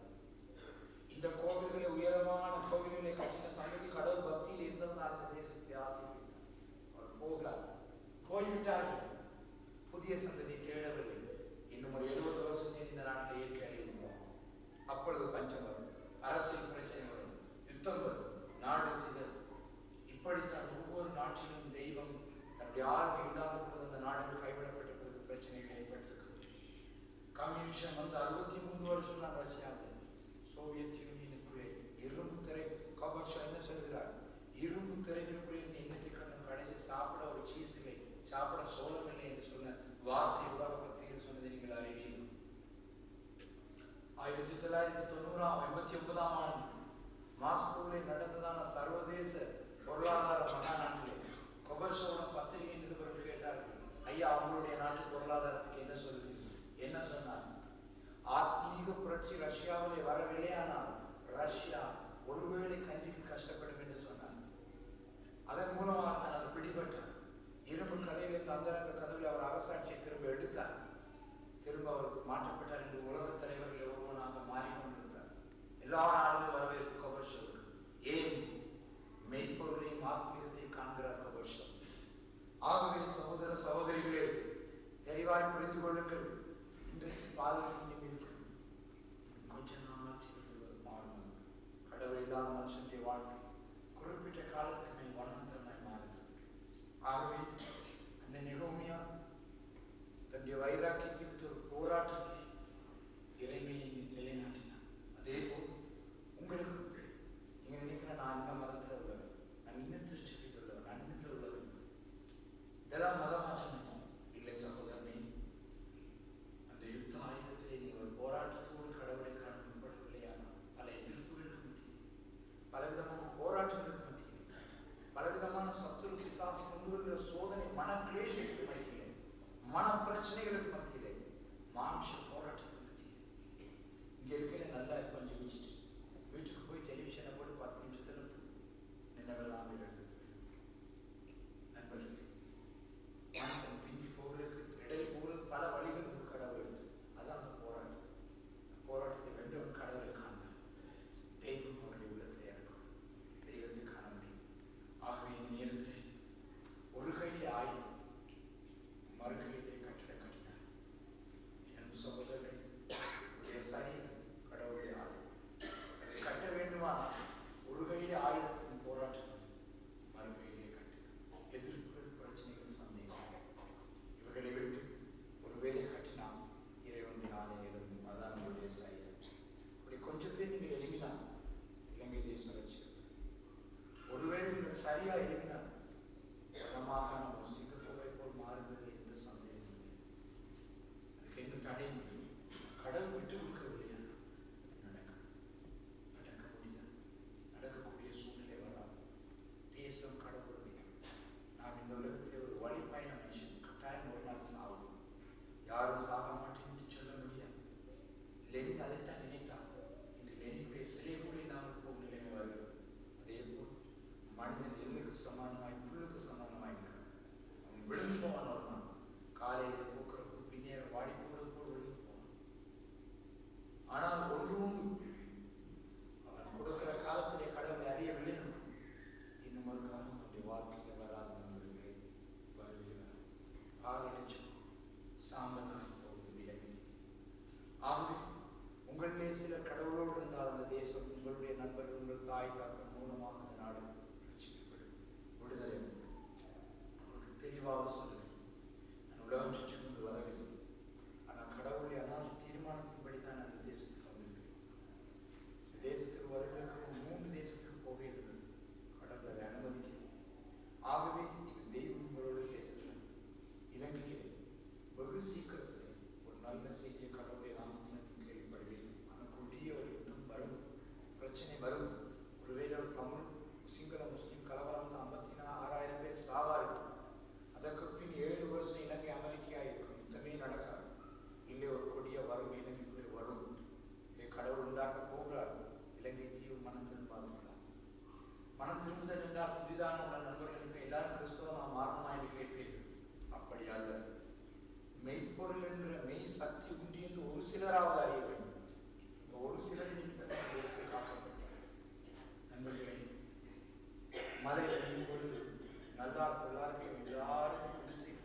இந்த கோவில்களை, உயரமான கோவில்களை கட்டின சந்ததி கடவுள் பக்தியில் இருந்ததுனால இந்த தேசத்தை ஆசீர்வதித்தார். போய்விட்டார்கள். புதிய சந்ததி தேடவில்லை. இன்னும் ஒரு 70 வருஷத்தில் இந்த நாட்டில் இயற்கை அழிவு உருவாகும். அப்பொழுது பஞ்சம் வரும், அரசியல் பிரச்சனை வரும், யுத்தம் வரும், நாடு சிதறும். இப்படித்தான் ஒவ்வொரு நாட்டிலும் தெய்வம் தன்னுடைய ஆளுமை இல்லாத போது அந்த நாடுகள் கைவிடப்பட்ட பிறகு பிரச்சனைகள் ஏற்பட்டிருக்கு. கம்யூனிசம் வந்து 63 வருஷம் தான் ரஷ்யாவில். சோவியத் யூனியனுக்குள்ளே இரும்பு திரை கபர்ஷா என்ன சொல்கிறார்? இரும்பு திரைகளுக்குள்ளே எண்ணத்தை கண்ணும் கடைசி சாப்பிட ஒரு சீஸ் இல்லை, சாப்பிட சோளம் இல்லை என்று சொன்ன வார்த்தை உலக பத்திரிகையில் சொன்னதை நீங்கள் அறிவீர்கள். 1989 ஆண்டு மாஸ்கோவில் நடந்ததான சர்வதேச பொருளாதார மாநாட்டிலே கபர்ஷாவுடன் பத்திரிகை நிருபர்கள் கேட்டார்கள், ஐயா அவங்களுடைய நாட்டு பொருளாதாரத்துக்கு என்ன சொல்லுது? என்ன சொன்னார்? ஆத்மீக புரட்சி ரஷ்யாவிலே வரவில்லையானால் ரஷ்யா ஒருவேளை கஞ்சிக்கு கஷ்டப்படும் என்று சொன்னார். அதன் மூலமாக தான் அவர் பிடிபட்டார். இரும்பு கதையிலிருந்து அந்தரங்க கதவில் அவர் அரசாட்சியை திரும்ப எடுத்தார். திரும்ப அவர் மாற்றப்பட்டார். என்று உலக தலைவர்கள் ஒருவனாக மாறிக்கொண்டிருந்தார். எல்லா நாடுகளும் வரவேற்பு கபர்ஷாவுக்கு. ஏன்? மெய்ப்பொருளையும் ஆத்மீகத்தையும் காண்கிறார் கபர்ஷா. ஆகவே சகோதர சகோதரிகளே, தெளிவாய் புரிந்து கொள்ளுங்கள். இன்றைக்கு பாதுகாப்பு இருக்கு. கொஞ்ச நாள் மாறும். கடவுள் இல்லாத மனுஷனுடைய வாழ்க்கை குறிப்பிட்ட காலத்துக்கு மேல் வனந்தமாய் மாறுது. ஆகவே அந்த நெகோமியா தன்னுடைய வைராக்கியத்திற்கு ஒரு போராட்டத்தை இறைமையை நிலைநாட்டினார். அதே போல் உங்களுக்கு நீங்க நினைக்கிற நான் இந்த மதத்தில் உள்ளவன், நான் இன்னும் திருச்சபையில் உள்ளவன், நான் இன்னும் உள்ளவன், இதெல்லாம் மதமாற்றம் இல்லை சகோதரனே. அந்த யுத்த ஆயுதத்திலே நீங்கள் ஒரு போராட்டத்தோடு கடவுளை காண முற்படவில்லையானால் பல எதிர்ப்புகளுக்கு மத்தியில், பலவிதமான போராட்டங்களுக்கு மத்தியில், பலவிதமான சத்துரு பிசாசு கொண்டு வருகிற சோதனை மன கிளேசத்துக்கு மத்தியிலே, மன பிரச்சனைகளுக்கு மத்தியிலே, மானுஷ போராட்டத்துக்கு மத்தியிலே இங்க இருக்கிற நல்லா கொஞ்சம் வச்சுட்டு வீட்டுக்கு போய் டெலிவிஷனை போட்டு 10 நிமிஷத்துல நினைவெல்லாம் எடுத்து நண்பர்களே, மனுஷன் பிந்தி போகிறதுக்கு இடையில் போகிறது பல வழிகள் கடவுள் இருக்கு. அதான் அந்த போராட்டம். போராட்டத்தை வென்றவன் கடவுளை காண்பான். தெய்வம் அவருடைய உள்ளத்தை இருக்கும். தெய்வத்தை காண முடியும். ஆகவே இந்த நேரத்தில் ஒரு கையிலே ஆயுதம், மறு கையிலே கட்டிடம் கட்டினார். என் சகோதரர்கள், சரீரம் கடவுளுடைய ஆயுதம். அதை கட்ட வேண்டுமானால் ஒரு கையிலே ஆயுதத்தின் போராட்டம், மறு கையிலே கட்டினார். எதிர்ப்புகள், பிரச்சனைகள், சந்தேகம் இவர்களை விட்டு ஒருவேளை கட்டினால் இறைவனுடைய ஆணையம் எழுதும். அதான் நம்முடைய சரீரம். அப்படி கொஞ்சம் பேர் நீங்கள் எழுதினால் இலங்கை தேசம் வச்சு ஒருவேளை நீங்கள் சரியா எழுதினால் பலமாக நம்ம சிங்கப்பூரை போல் மாறுவது எந்த சந்தேகம் இல்லை. அதுக்கு எந்த தடையும் இல்லை. கடவுள் விட்டு கொடுக்கவில்லையா நடக்க முடியாது. நடக்கக்கூடிய சூழ்நிலை வராது. தேசம் கடவுளுடைய. நாம் இந்த உலகத்தில் ஒரு வழிபயண மனுஷன் கட்டாயம் ஒரு நாள் சாகும். யாரும் சாக மாட்டேன் என்று சொல்ல முடியாது. லெனின் அதைத்தான் நினைத்தார். இந்த லெனினுடைய சிலை கூட நாங்கள் போகும் நிலைமை வருகிறது. அதே போல் மனிதன் எல்லுக்கு சமானமாய் புல்லுக்கு சமானமாய் இருக்கிறான். அவன் விழுந்து போவான். ஒரு நாள் காலையில் போக்குறப்போ பின்னேற வாடி போறது போல் விழுந்து போவான். ஆனால் ஒன்று உண்டு, அவன் கொடுக்கிற காலத்திலே கடவுளை அறியவில்லை. இன்னும் ஒரு காலம் நம்முடைய வாழ்க்கையில் வராது. நம்மளுக்கு வருகிறார். 6 லட்சம் சாம்பலாகி போகுது விலகி. ஆகவே உங்களிலே சிலர் கடவுளோடு இருந்தால் அந்த தேசம், உங்களுடைய நண்பர்கள், உங்கள் தாய் தகவல் மூலமாக அந்த நாடு ரட்சிக்கப்படும். விடுதலை உங்களுக்கு தெளிவாக சொல்லுங்கள். நான் உலகம் சுற்றி கொண்டு வரவில்லை. ஆனால் கடவுளுடைய அதாவது தீர்மானத்தின்படிதான் அந்த தேசத்துக்கு வந்திருக்கிறேன். இந்த தேசத்துக்கு வருவதற்கு 3 தேசத்துக்கு போக இருந்தது. கடவுளை அனுமதிக்க. ஆகவே இது தெய்வம் உங்களோடு பேசுகிறார். இலங்கையிலே வெகு சீக்கிரத்தில் ஒரு நல்ல செய்தியை கடவுளுடைய நாமத்தில் கேள்விப்படுவீர்கள். ஆனால் கொடிய ஒரு யுத்தம் வரும், பிரச்சனை வரும். ஒருவேளை ஒரு தமிழ் சிங்கள முஸ்லீம் கலவரம் தான் 56,000 பேர் சாவார்கள். அதற்கு பின் 7 வருஷம் இலங்கை அமெரிக்கா இருக்கும். யுத்தமே நடக்காது. இல்லை ஒரு கொடிய வரும் இலங்கைக்குள்ளே வரும். இதை கடவுள் உண்டாக்க போகிறார். இலங்கை தீவு மனம் திரும்பாதுங்களா? மனம் திரும்புதல் என்றால் புதிதான உள்ள நண்பர்களுக்கு எல்லாரும் கிறிஸ்தவ நாம் மாறணுமா என்று கேட்பீர்கள். அப்படி அல்ல. மெய்ப்பொருள் என்ற மெய் சக்தி உண்டு என்று ஒரு சிலராவது அறிய வேண்டும். இந்த ஒரு சிலரின் காக்கப்பட்டார். நண்பர்களே, மழை பெய்யும் பொழுது நல்லா எல்லாருக்கும் எல்லாரும் குடிசைக்கு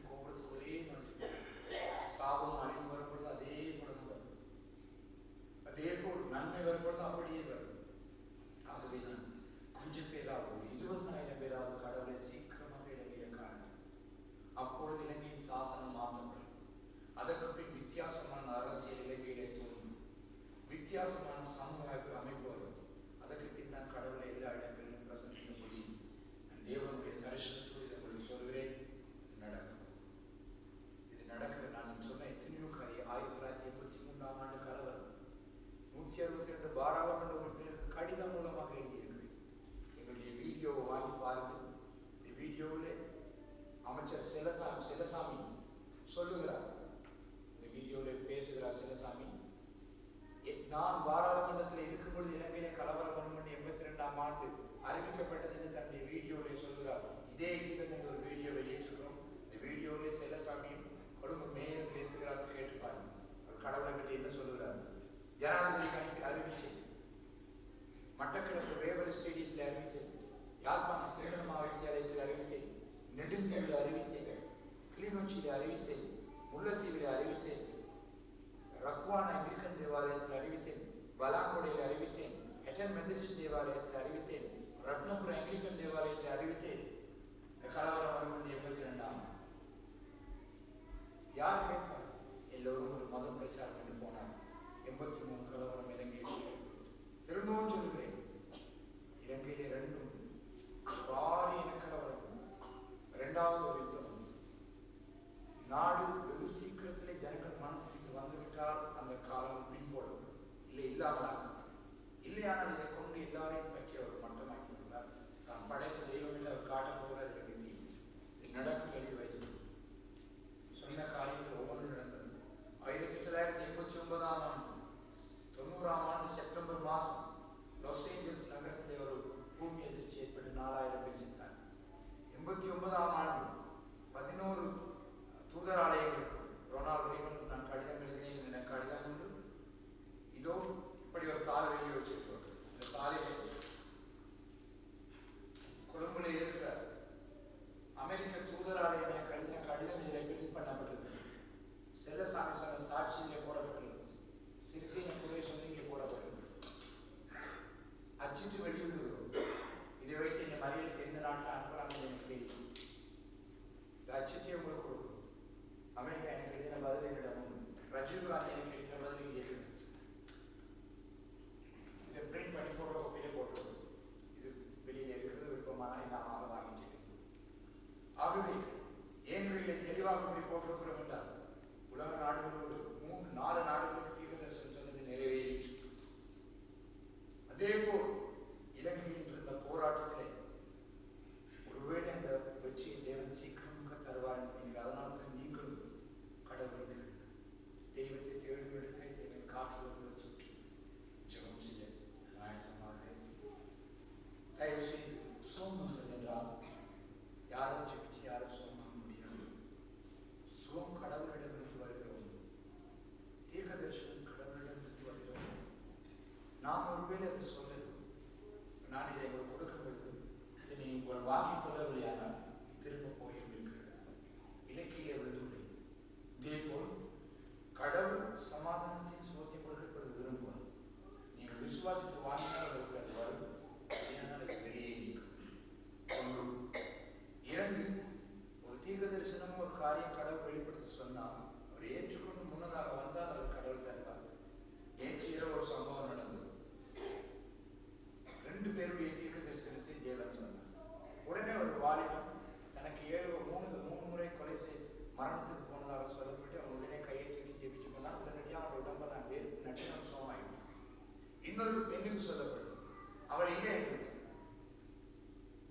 சொல்லுகிறார். இந்த வீடியோவில் பேசுகிறார் சிலசாமி. நான் பாராளுமன்றத்தில் இருக்கும் பொழுது இலங்கையிலே கலவரம் வரும் 82ஆம் ஆண்டு அறிவிக்கப்பட்டது என்று தன்னுடைய வீடியோவில் சொல்லுகிறார். இதே கீதம் என்ற ஒரு வீடியோ வெளியிட்டிருக்கிறோம். இந்த வீடியோவிலே சிலசாமியும் கொழும்பு மேயர் பேசுகிறார், கேட்டு பாருங்க. அவர் கடவுளை பற்றி என்ன சொல்லுகிறார். ஜனாதிபதி அறிவித்தேன், மட்டக்களப்பு வேவல் ஸ்டேடியத்தில் அறிவித்தேன், யாழ்ப்பாணம் சிறுவனமா வித்தியாலயத்தில் அறிவித்தேன், நெடுந்தீவில் அறிவித்தேன், கிளிநொச்சியில் அறிவித்தேன், முல்லைத்தீவில் அறிவித்தேன், ரக்வான அமெரிக்கன் தேவாலயத்தில் அறிவித்தேன், பலாங்குடையில் அறிவித்தேன், ஹெட்டன் மெத்தடிஸ்ட் தேவாலயத்தில் அறிவித்தேன், ரத்னபுரம் அமெரிக்கன் தேவாலயத்தில் அறிவித்தேன். இந்த கலவரம் வரும் 82ஆம் யார் கேட்பார்? எல்லோரும் ஒரு மதம் பிரச்சாரம் பண்ணி போனார். 83 கலவரம் இலங்கையில். திரும்பவும் சொல்கிறேன், இலங்கையிலே 2 பாரிய கலவரம், 2வது ஒரு யுத்தம். நாடு வெகு சீக்கிரத்திலே ஜனங்கள் மனத்திற்கு வந்துவிட்டால் அந்த காலம் பின்போடும், இல்லை இல்லாமல் இல்லையானால் இதை கொண்டு எல்லாரையும் பற்றி அவர் மட்டமாக்கி கொண்டார். தான் படைத்த தெய்வம் என்று அவர் காட்டப் போகிறார். இது நடக்கும் எழுதி வைத்து சொன்ன காரியங்கள் ஒவ்வொன்றும் நடந்தது. 1989ஆம் ஆண்டு 90ஆம் ஆண்டு செப்டம்பர் மாதம் லாஸ் ஏஞ்சல்ஸ் நகரத்திலே ஒரு பூமி அதிர்ச்சி ஏற்பட்டு 4000 பேர் சென்றார். 89ஆம் ஆண்டு 11 தூதராலயங்கள் ரொனால்ட் ரீமன் நான் கடிதம் எழுதினேன். எனக்கு கடிதம் உண்டு. இதோ இப்படி ஒரு தாள் வெளியே வச்சிருக்கோம். இந்த தாளிலே கொழும்புல இருக்கிற அமெரிக்க தூதராலயம் எனக்கு எழுதின கடிதம் இதில் பிரிண்ட் பண்ணப்பட்டிருக்கு. செல்லசாமி சொன்ன சாட்சி இங்கே போடப்பட்டிருக்கு. சிறிசேன குரேஷன் இங்கே போடப்பட்டிருக்கு. அச்சிட்டு வெளியிடுகிறோம். இதை வைத்து இந்த மறியலுக்கு எந்த நாட்டில் அனுப்பலாம் எனக்கு தெரியும். இந்த அச்சிட்டை உங்களுக்கு கொடுக்கும். அமெரிக்கா எனக்கு எழுதின பதில் என்னிடம் ரஜீவ் காந்தி எனக்கு எழுதின பதில் இங்கே இருக்கு. இதை பிரிண்ட் பண்ணி போட்டோ காப்பியிலே போட்டுருவோம். இது வெளியே இருக்கிறது, விருப்பமான நான் வாங்கி செய்யணும். ஆகவே ஏனெனில் தெளிவாக இப்படி போட்டிருக்கிறோம் என்றால் உலக நாடுகளோடு 3-4 நாடுகளுக்கு தீர்க்கதரிசனம் சொன்னது நிறைவேறிற்று. அதே போல் இலங்கையில் இருந்த போராட்டத்திலே ஒருவேளை அந்த வெற்றியை தேவன் சீக்கிரமாக தருவார் என்று அதனால் தான் நீங்களும் கடவுள் தெய்வத்தை தேடும் இடத்தை தேவன் காற்றுவதை சுற்றி ஜெபம் செய்ய ஆயத்தமாக தயவு செய்து சோம்புகள் என்றால் யாரும் ஜெபிச்சு யாரும் சோமாக முடியாது. சோம் கடவுளிடமிருந்து வருகிறோம். தீர்க்க தரிசனம் கடவுளிடமிருந்து வருகிறோம். நாம் ஒருவேளை அதை சொல்லணும். நான் இதை உங்களுக்கு கொடுக்கும்போது இதை நீங்கள் வாங்கிக் கொள்ளவில்லையானால் திரும்ப போயிருக்கிறது. இலக்கிய விடுதலை. இதே போல் கடவுள் சமாதானத்தின் சோத்தியம் கொடுக்கப்பட விரும்புவார். நீங்கள் விசுவாசத்தை வாங்கினால் அவருக்கு அது வரும், ஏனால் அது வெளியே நீக்கும். 2, ஒரு தீர்க்க தரிசனம் ஒரு காரியம் கடவுள் வெளிப்படுத்த சொன்னால் அவர் ஏற்றுக்கொண்டு முன்னதாக வந்தால் அவர் கடவுள் தருவார். நேற்று இரவு ஒரு சம்பவம் நடந்தது. 2 பேருடைய தீர்க்க தரிசனத்தை தேவன் சொன்னார். உடனே ஒரு வாலிபன் தனக்கு 3 முறை கொலை செய்து மரணத்துக்கு போனதாக சொல்லப்பட்டு அவன் உடனே கையை தூக்கி ஜெபிச்சு போனால் உடனடியாக அவன் உடம்பெல்லாம் வேறு நட்சத்திரம் சோமாயிடும். இன்னொரு பெண்ணுக்கு சொல்லப்படும், அவள் இல்லை என்று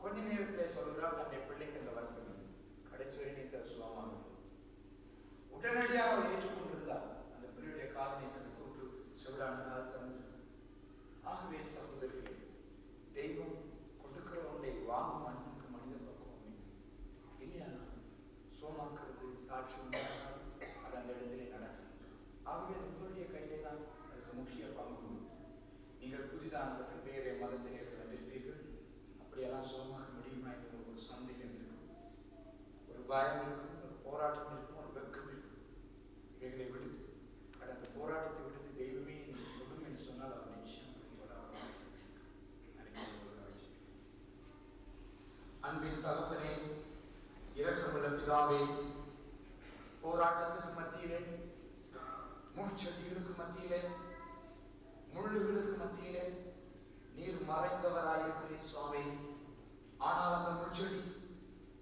கொஞ்ச நேரத்திலே சொல்கிறார் தன்னுடைய பிள்ளைக்கு அந்த வருத்தம் கடைசி வரை நீக்க சுகமாக. உடனடியாக அவள் ஏற்றுக்கொண்டிருந்தார். அந்த பிள்ளையுடைய காதலை தனது கூட்டு செவிடான தந்து. ஆகவே சகோதரர்களே, தெய்வம் கொடுக்கிற ஒன்றை வாங்கும் மனிதனுக்கு மனித பக்குவம் இல்லையானா சோமாக்கிறது சாட்சி உண்டானால் அது அந்த இடத்திலே நடக்கும். ஆகவே உங்களுடைய கையிலே தான் அதுக்கு முக்கிய பங்கு. நீங்கள் புதிதானவர்கள் வேறு மதத்திலே வந்திருப்பீர்கள். அப்படியெல்லாம் சோமாக முடியுமா என்று ஒரு சந்தேகம் இருக்கும், ஒரு பயம் இருக்கும், ஒரு போராட்டம் இருக்கும், ஒரு வெக்கம் இருக்கும். இவைகளை விடுத்து கடந்த போராட்டத்தை விடுத்து தெய்வமே சொல்லும் என்று சொன்னால் அவர் நிச்சயம் அன்பின் தகப்பனே, இரக்கமுள்ள பிதாவே, போராட்டத்துக்கு மத்தியிலே, முட்செடிகளுக்கு மத்தியிலே, முள்ளுகளுக்கு மத்தியிலே நீர் மறைந்தவராயிருக்கிறீர் சுவாமி. ஆனால் அந்த முட்செடி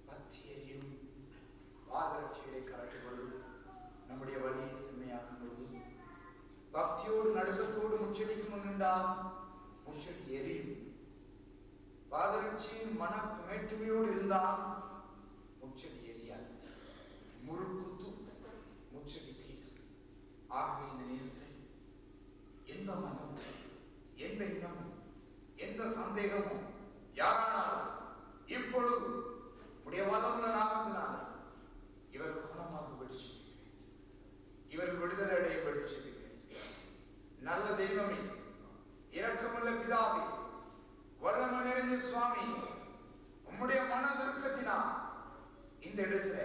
பத்தியையும் பாதரட்சிகளை கலட்டுக் கொள்ளும், நம்முடைய வழியை செம்மையாக்கும் பொழுது பக்தியோடு நடுக்கத்தோடு முச்செடிக்கு முன்னின்றால் முச்செடி எரியும். பாதரட்சியின் மன மேட்டுமையோடு இருந்தால் முச்செடி எரியாது. முறுக்குத்தும் ஆகவே இந்த நேரத்தில் எந்த மதமும், எந்த இனமும், எந்த சந்தேகமும் யாரானாலும் இப்பொழுது உடைய வல்லமுள்ள நாமத்தினாலே இவர் குணமாக படிச்சிருக்கிறேன், இவர் விடுதலை அடைய படிச்சிருக்கிறேன். நல்ல தெய்வமே, இரக்கமுள்ள பிதாவே, வல்லமை நிறைந்த சுவாமி, உம்முடைய மன விருப்பத்தினால் இந்த இடத்துல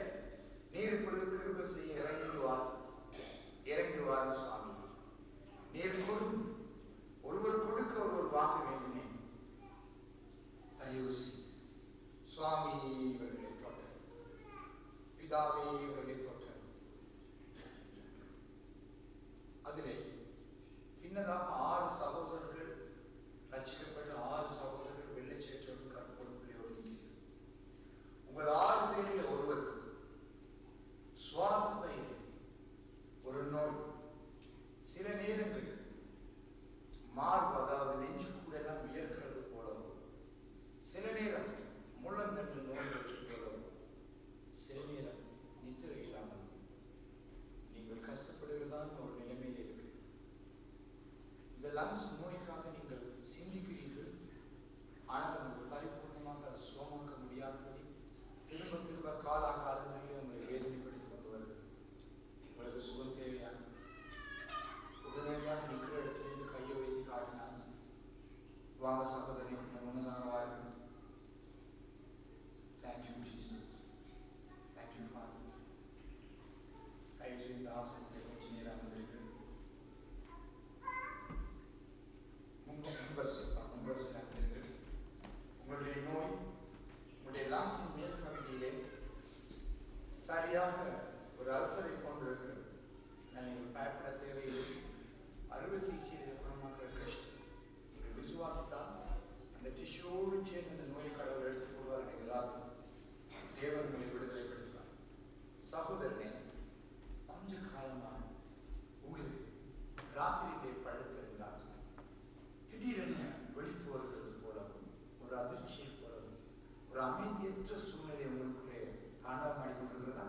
நீர் இப்பொழுது கிருபை செய்ய இறங்குவார் சுவாமி. நீர் கொடும், ஒருவர் கொடுக்க ஒருவர் வாங்க வேண்டுமே. தயவு செய்து சுவாமி இவர்களை தொட்ட, பிதாவே இவர்களை தொட்ட. அதிலே பின்னதாக 6 சகோதரர்கள் ரட்சிக்கப்பட்ட 6 சகோதரர்கள் வெள்ளைச்சேற்றோடு கற்பொழுப்பிலையோடு நிற்கிறார். உங்கள் 6 பேரில் ஒருவர் சுவாச பையில் ஒரு நோய், சில நேரங்கள் மார்பு, அதாவது நெஞ்சு கூட எல்லாம் வியர்க்கிறது போலவும், சில நேரம் முள்ளந்தண்டு நோய்களுக்கு போலவும், சில நேரம் நித்திரை இல்லாமல் நீங்கள் கஷ்டப்படுகிறதான ஒரு நிலைமையில் இருக்கு. இந்த லங்ஸ் நோய்க்காக நீங்கள் சிந்திக்கிறீர்கள், ஆனால் உங்களுக்கு பரிபூர்ணமாக அதை சுகமாக்க முடியாதபடி திரும்ப திரும்ப காலங்களிலே உங்களை வேதனைப்படுத்தி கொண்டு வருது. உங்களுக்கு சுகம் தேவையான உடனடியாக நிற்கிற இடத்திலிருந்து கையை வைத்து காட்டினாங்க, வாங்க சகோதரி, முன்னதாக வாருங்கள். Thank you Jesus, thank you father. கைது இந்த ஆசனத்தை கொஞ்சம் நேரம் வந்திருக்கு. உங்களுடைய நோய் உங்களுடைய லாங்ஸின் மேல் பகுதியிலே சரியாக ஒரு அல்சரை கொண்டிருக்கிறது. நீங்கள் பயப்பட தேவையில்லை. அறுவை சிகிச்சையில் குணமாக்க நீங்கள் விசுவாசித்தால் அந்த டிஷ்யூவோடு சேர்ந்து அந்த நோயை கடவுள் எடுத்துக் கொள்வார் என்கிறார். தேவன் உங்களை விடுதலை படுத்துவார். சகோதரனே, கொஞ்ச காலமாக உங்களுக்கு ராத்திரியிலே படுத்திருந்தால் திடீரென வெடிப்பு வருகிறது போலவும், ஒரு அதிர்ச்சியை போலவும், ஒரு அமைதியற்ற சூழ்நிலை உங்களுக்குள்ளே தாண்டவம் ஆடிக்கொண்டிருக்கிறதா?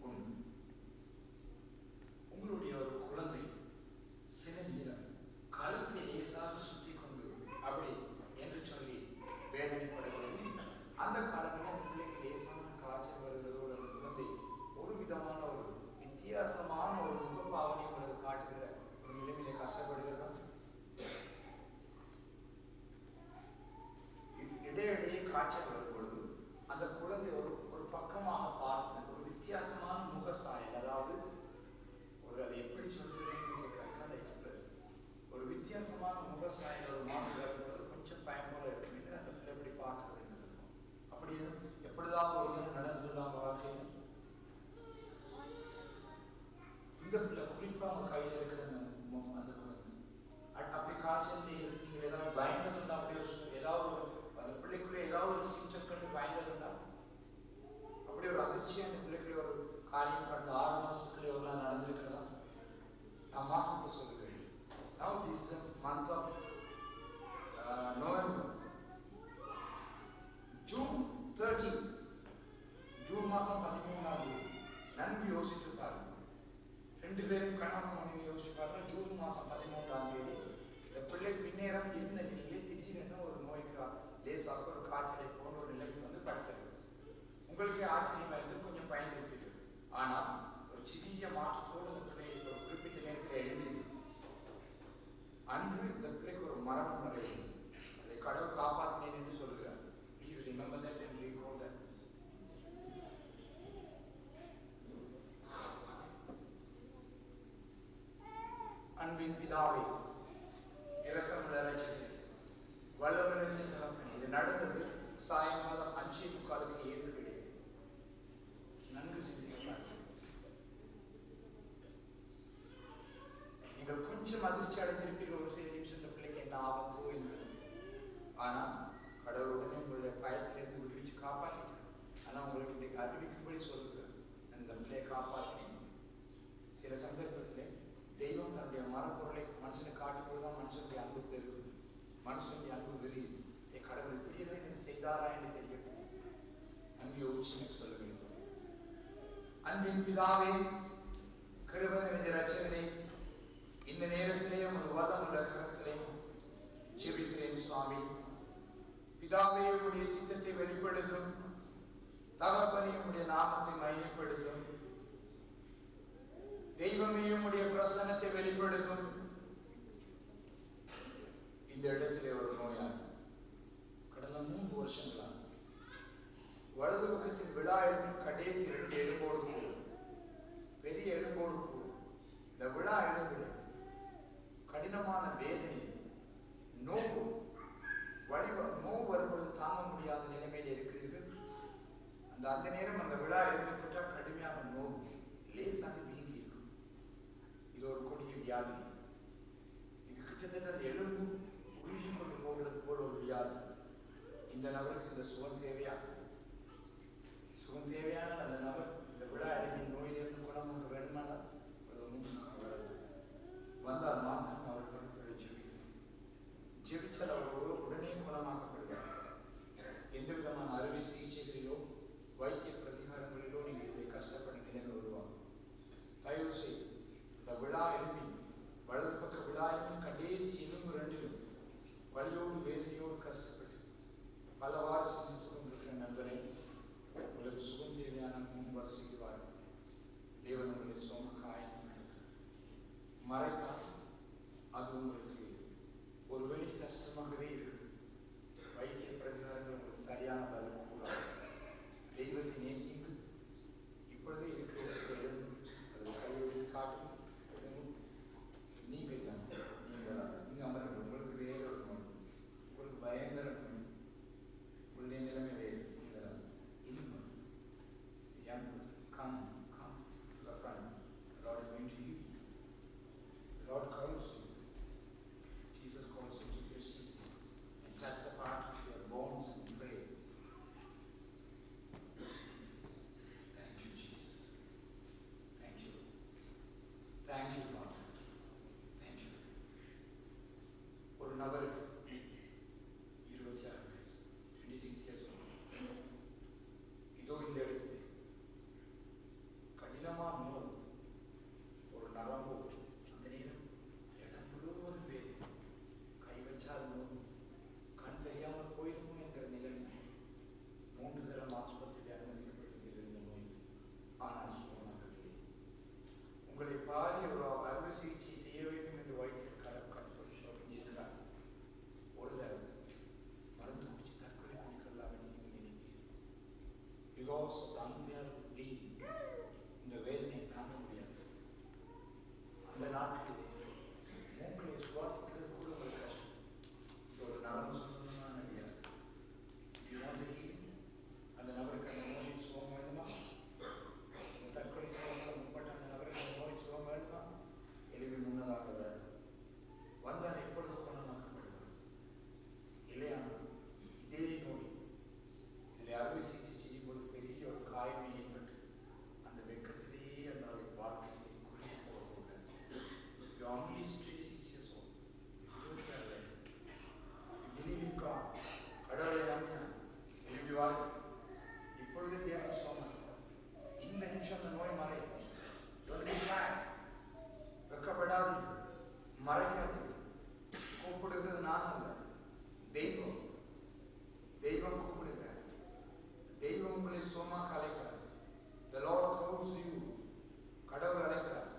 உண்டு. உங்களுடைய ஒரு குழந்தை சில நேரம் கழுத்தை லேசாக சுற்றி கொண்டு அப்படி என்று சொல்லி வேதனைப்படுகிறது. அந்த காலத்தில் அந்த பிள்ளைக்கு லேசான காய்ச்சல் வருகிறதோடு அந்த குழந்தை ஒரு விதமான ஒரு வித்தியாசமான ஒரு முகப்பாவனை உங்களுக்கு காட்டுகிற ஒரு நிலைமையிலே கஷ்டப்படுகிறதா? இடையிடையே காய்ச்சல் வரும்பொழுது அந்த குழந்தை ஒரு பக்கமாக பார்த்து ஒரு வித்தியாசமான முக சாயல், அதாவது ஒரு அதை எப்படி சொல்றதுன்னு எக்ஸ்பிரஸ், ஒரு வித்தியாசமான முக சாயல் ஒரு மாதிரி வரும்பொழுது கொஞ்சம் பயன்போல இருக்கு. அந்த பிள்ளை எப்படி பார்க்க வேண்டும் இருக்கும். அப்படி எப்படிதான் ஒரு தினம் நடந்துதான் வாழ்க்கையில் இந்த பிள்ளை குறிப்பா அவங்க கையில் இருக்கிற அந்த குழந்தை அப்படி காய்ச்சல் நீங்கள் ஏதாவது பயந்ததுண்டா? அப்படி ஏதாவது அந்த பிள்ளைக்குள்ள ஏதாவது ஒரு சிம்டம் கண்டு பயந்ததுண்டா? அப்படி ஒரு அதிர்ச்சி அந்த பிள்ளைக்குள்ள ஒரு காரியம் கடந்த 6 மாசத்துக்குள்ளே ஒரு நாள் நடந்திருக்கிறதா? நான் மாசத்தை சொல்லுகிறேன். Now this is the month of November. June 13, June மாதம் 13 நன்கு யோசித்து பாருங்க. 2 பேரும் கணவன் மனைவி யோசிச்சு பாருங்க. ஜூன் மாதம் 13 இந்த பிள்ளை பின்னேறம் இருந்த நிலையில் திடீரென ஒரு நோய்க்கு லேசாக ஒரு காய்ச்சலை போன்ற ஒரு நிலைக்கு வந்து படுத்தது. உங்களுக்கு ஆச்சரியமா இருந்து கொஞ்சம் பயந்துருப்பீர்கள். ஆனால் ஒரு சிறிய மாற்றத்தோடு இந்த பிள்ளை ஒரு குறிப்பிட்ட நேரத்தில் எழுந்தது. அன்று இந்த பிள்ளைக்கு ஒரு மரணம் அடையும். அதை கடவுள் காப்பாற்றினேன் என்று சொல்கிறார். Please remember that and recall that. அன்பின் பிதாவே, இரக்கமுள்ள இரட்சகரே, வல்லமை நிறைந்த தகப்பனே, இது நடந்தது சாயங்காலம் 5:45 கிடையாது. நன்கு சிந்திக்கிறார். நீங்கள் கொஞ்சம் அதிர்ச்சி அடைந்திருப்பீர்கள். ஒரு சில நிமிஷம் இந்த பிள்ளைக்கு என்ன ஆபத்தோ என்று. ஆனால் கடவுள் உடனே உங்களுடைய பயத்திலிருந்து விடுவிச்சு காப்பாற்றினார். ஆனால் உங்களுக்கு இன்றைக்கு அறிவிக்கும்படி சொல்லுகிறார், இந்த பிள்ளையை காப்பாற்றினேன். சில சந்தர்ப்பத்திலே தெய்வம் தன்னுடைய மரப்பொருளை மனுஷனை காட்டும்போதுதான் மனுஷனுடைய அன்பு பெருகும், மனுஷனுடைய அன்பு விரியும். என் கடவுள் இப்படியெல்லாம் எனக்கு செய்தாரா என்று தெரியவில்லை. அன்பு யோசிச்சு சொல்ல வேண்டும். அன்பின் பிதாவே, கிருபை நிறைந்த இரட்சகரே, இந்த நேரத்திலே உமது வல்லமுள்ள கரத்திலே ஜெபிக்கிறேன் சுவாமி. பிதாவே, உம்முடைய சித்தத்தை வெளிப்படுத்தும். தகப்பனே, உம்முடைய நாமத்தை மையப்படுத்தும். தெய்வமே, உம்முடைய பிரசன்னத்தை வெளிப்படுத்தும். இந்த இடத்திலே ஒரு நோயாளி கடந்த 3 வருஷங்களாக வலது பக்கத்தில் விழா எலும்பு கடைசி 2 எலும்போடு கூடும், பெரிய எலும்போடு கூடும். இந்த விழா எலும்பில் கடினமான வேதனை, நோவு வரும்பொழுது தாங்க முடியாத நிலைமையில் இருக்கிறீர்கள். அந்த நேரம் அந்த விழா எலும்பை தொட்டால் கடுமையான நோவு, லேசாக வீங்கி இருக்கும். இது ஒரு கொடிய வியாதி. இது கிட்டத்தட்ட எலும்பு உருகி கொண்டு போகிறது போல ஒரு வியாதி. இந்த நபருக்கு இந்த சுகம் தேவையான அந்த நபர் இந்த விழா எலும்பின் நோயிலிருந்து குணமாக வேண்டுமானால் வந்தால் மாத்திரம் அவர்கள் ஜெபித்தால் அவர் உடனே குணமாக்கப்படுவார். எந்த விதமான அறுவை சிகிச்சைகளிலோ வைத்திய பிரதிகாரங்களிலோ நீங்கள் இதை கஷ்டப்பட நிலைமை வருவாங்க. தயவு செய்து இந்த விழா எலும்பின் வலது பக்க விழா எலும்பின் கடைசி எலும்பு 2லும் வலியோடு வேதனையோடு கஷ்டப்பட்டு பலவாறு சிந்தித்துக் கொண்டிருக்கிற நண்பனை, உங்களுக்கு சுகம் தேவையான 3 வரிசைக்கு வாருங்கள். தேவன் உங்களை சுமக்க ஆயத்தமாக மறைத்தால் அது உங்களுக்கு ஒருவேளை கஷ்டமாகவே இருக்கு. வைத்திய பிரதிகாரங்கள் உங்களுக்கு சரியான பதில் கூடாது. தெய்வத்தை நேசித்து இப்பொழுதே இருக்கிற அது கையை காட்டி நீங்கள் தான் நீங்க அமர்ந்து உங்களுக்கு வேற ஒரு நோய், உங்களுக்கு பயங்கர நோய், உங்களுடைய நிலைமை வேறு. இன்னும் young person, come to the front. The Lord is going to heal you. The Lord calls you. Jesus calls you to your seat and touch the part of your bones and pray. Thank you, Jesus. Thank you. Thank you, Lord. Thank you. ஒரு நபருக்கு 26 வயசு, 26 years old. இதோ இந்த இடத்துல கடினமான நோய், ஒரு நரம்பு, அந்த நேரம் இடம் முழுவதும் வேறு, கை வச்சால் நோய், கண் தெரியாமல் போயிருமோ என்கிற நிலைமை. 3 தரம் ஆஸ்பத்திரியில் அனுமதிக்கப்பட்டிருந்த நோய், ஆனால் சுகமாகவில்லை. உங்களை பாதி ஒரு அறுவை சிகிச்சை செய்ய வேண்டும் என்று வைத்திருக்கிறார். இருக்கிறார். ஒரு தரம் மருந்து குடிச்சு தற்கொலை பண்ணிக்கொள்ளாமல் நீங்கள் நினைக்கிறீர்கள். Because of the unbearable bleeding, இந்த வேதனை தாங்க முடியாது. அந்த நாட்களில் மூக்களை சுவாசிக்கிறது கூட ஒரு கஷ்டம். இது ஒரு நரம்பு சம்பந்தமான வியாதி. அந்த நபருக்கு அந்த நோய் சுகம் வேண்டுமா? தற்கொலை செய்ய முற்பட்ட அந்த நபருக்கு அந்த நோய் சுகம் வேண்டுமா? எளிமை முன்னதாக வேண்டும். வந்தால் எப்பொழுது குணமாக்கப்படுவார்? இல்லையானால் இதே நோய் இதில் அறுவை சிகிச்சை செய்யும் போது பெரிய ஒரு காயமே ஏற்பட்டு அந்த வெக்கத்திலேயே அந்த வாழ்க்கையை குறைய போகிறார். You are only 26 years old. You believe in God. கடவுளை நம்பினார், எழுதிவார். இப்பொழுதே தேவன் சொன்னார், இந்த நிமிஷம் அந்த நோய் மறையும். Don't be shy. வெக்கப்படாதீர்கள், மறைக்காதீர்கள். கூப்பிடுகிறது நான் அல்ல, தெய்வம். தெய்வம் கூப்பிடுகிறார். தெய்வம் உங்களை சுகமாக அழைக்கிறார். The Lord calls you. கடவுள் அழைக்கிறார்.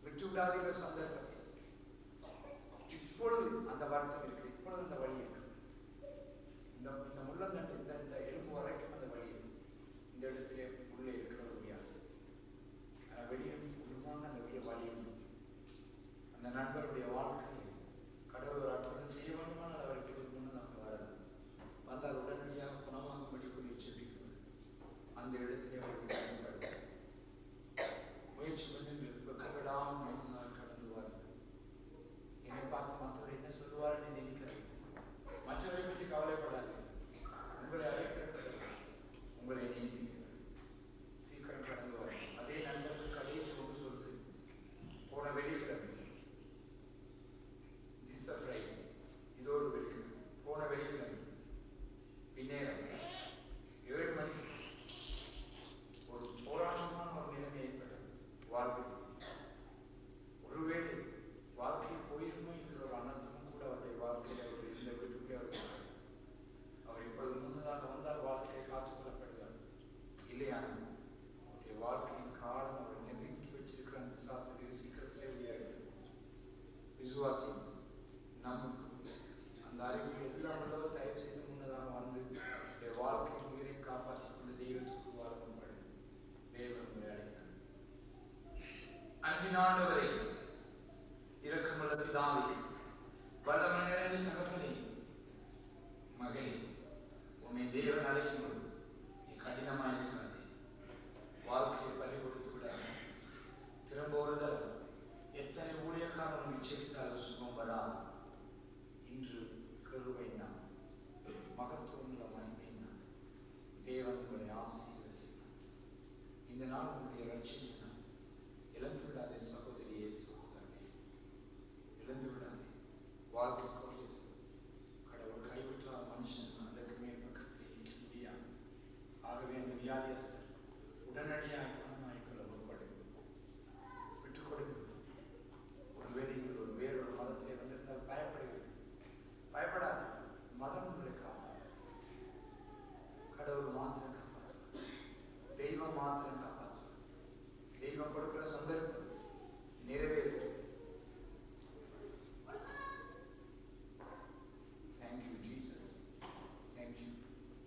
விட்டு விடாதீர்கள் சந்தர்ப்பத்தை. இப்பொழுது அந்த வருத்தம் இருக்கு, இப்பொழுது அந்த வழி இருக்கு. இந்த முள்ளந்தண்டு இந்த எலும்பு வரைக்கும் அந்த வழி இருக்கு. இந்த இடத்திலே உள்ளே இருக்கிற ஒரு வியாதி. ஆனால் வெளியே முழுமையாக அந்த வழி உண்டு. அந்த நண்பருடைய வாழ்க்கையை கடவுள் ஒரு அற்புதம் செய்ய வேண்டுமானால் அவருக்கு முன்னதாக வரலாம். வந்தால் உடனடியாக குணமாகும்படி கூறி செபிக்கிறது. அந்த இடத்திலே அவர்கள் பயன்படுத்த முயற்சி பண்ணி வெக்கப்படாமல் முன்னதாக கடந்து வாருங்கள். என்னை பார்த்து மற்றவர் என்ன சொல்லுவார்கள் நினைக்கிறேன். மற்றவரை பற்றி கவலைப்படாது. உங்களை அழைக்கிறது, உங்களை நேசிக்கிறது. சீக்கிரம் கடந்து வாருங்கள். அதே நண்பர்கள் கடைசி ஒன்று சொல்லுது, போன வெள்ளிக்கிழமை எல்லாம் உள்ளவர் தயவு செய்து முன்னதாக வந்து வாழ்க்கையின் உயிரை காப்பாற்றிக் கொண்டு தெய்வத்துக்கு வாழ்க்கப்படும் தேவன் உங்களை அழைக்கிறார். அன்பினாண்டவரை, இரக்கமுள்ள பிதாவே, வல்லமை நிறைந்த தகப்பனே, மகனே, உன்னை தேவன் அழைக்கும் போது நீ கடினமாயிருக்காதே, வாழ்க்கையை பறி கொடுத்து விடாது. திரும்ப ஒரு தடவை எத்தனை ஊழியக்காரன் விச்சரித்தாலும் சுகம் வராது. இன்று கருவை நான் மகத்துவமுள்ள மகிமை நான் தேவன் உங்களை ஆசீர்வதிக்கிறார். இந்த நாள் உங்களுடைய ரட்சியை நான் இழந்து விடாதே சகோதரியே, சகோதரனே, இழந்து விடாதே. வாழ்க்கை கொள்கிறது. கடவுள் கைவிட்டால் மனுஷன் அதற்கு மேல் பக்கத்தில் இருக்க முடியாது. ஆகவே அந்த வியாதியஸ்தர் உடனடியாக குணமாய்க்கொள்ள முற்படுங்க, விட்டுக் கொடுங்க. ஒருவேளை நீங்கள் ஒரு வேறொரு மதத்திலே வந்திருந்தால் பயப்படாது. மதம் உங்களை காப்பாற்று, கடவுள் மாத்திரம் காப்பாற்று, தெய்வம் மாத்திரம் காப்பாற்று. தெய்வம் கொடுக்கிற சந்தர்ப்பம் நிறைவேறும். Thank you, Jesus. Thank you.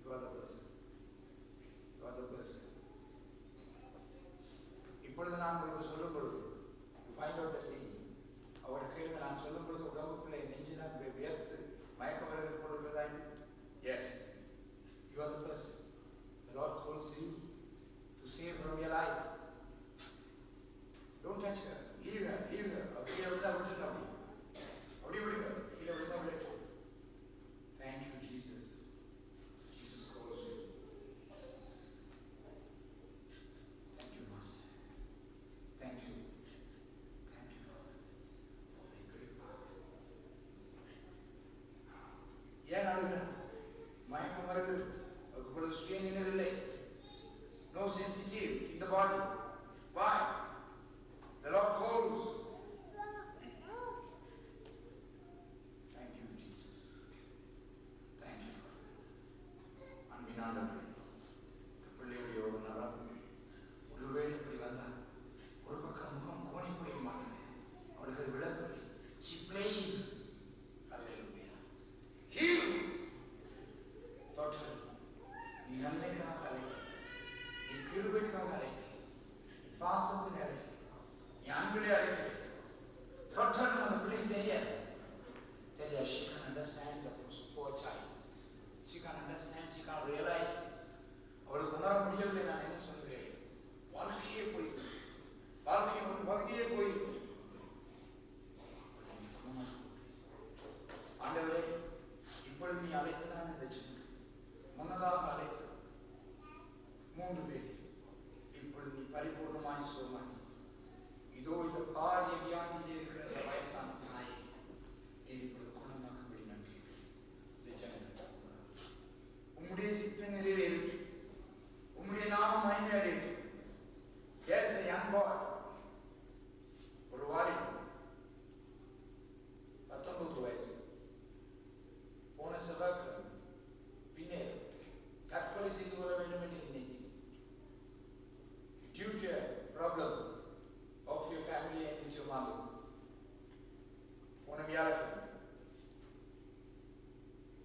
You are the person. You are the person. இப்பொழுது நான் உங்களுக்கு சொல்லும் பொழுது find out that அவர் கேள்வி நான் சொல்லும் பொழுது உடம்புக்குள்ளே நெஞ்சினால் வியர்த்து மயக்க வருவது போடுகிறதா? Yes. You are the person. The Lord calls you to save from your life. Don't touch her. Leave her. அப்படியே விழுந்தா விட்டுருங்க. அப்படி விடுங்க. கீழே விழுந்தா விளையாட்டு. Thank you, Jesus. Jesus calls you. Thank you, Master. Thank you. Thank you, Lord. For the great power. ஏன் அழுக? மயக்கம் வருது. அதுக்குள்ள சுயநினைவு இல்லை. No sensitive in the body. Why? The Lord calls. Thank you, Jesus. Thank you, Lord. அன்பினாண்டவரே, பிள்ளையுடைய ஒரு நலம் ஒருவேளை இப்படி வந்தால் ஒரு பக்கம் முகம் கோணி புரிய மாட்டேன். அவர்கள் விளக்கவில்லை. She plays. Hallelujah. Heal. Total. நீ நன்மைக்காக அழைக்க, நீ கிருபைக்காக அழைக்க, நீ பாசத்தில் அழைக்க, நீ அன்பிலே அழைக்க. Total அந்த பிள்ளை தெரியாது. She can understand the poor child. She can understand, she can realize. அவளுக்கு உணர முடியவில்லை. நான் என்ன சொல்கிறேன்? வாழ்க்கையே போயிட்டு, வாழ்க்கை ஒரு பகுதியே போயிட்டு. ஆண்டவரே, இப்பொழுது நீ அழைத்ததான் இந்த சின்ன முன்னதாக அழைத்த 3 பேர் இப்பொழுது நீ பரிபூர்ணமாய் சுகமாய் இதோ இந்த பாரிய வியாதியில் இருக்கிற இந்த வயசான தாயை நீ இப்பொழுது குணமாக்கும்படி நன்றி. இந்த ஜனங்கள் உம்முடைய சித்த நிறைவேறி உம்முடைய நாமம் மகிமையடையும். Yes, a young boy, ஒரு வாலிபன், 19 வயசு, போன செவ்வாய்க்கிழமை பின்னே தற்கொலை செய்து கொள்ள வேண்டும் என்று நினைத்தேன். Due to a problem of your family and with your mother. போன வியாழக்கிழமை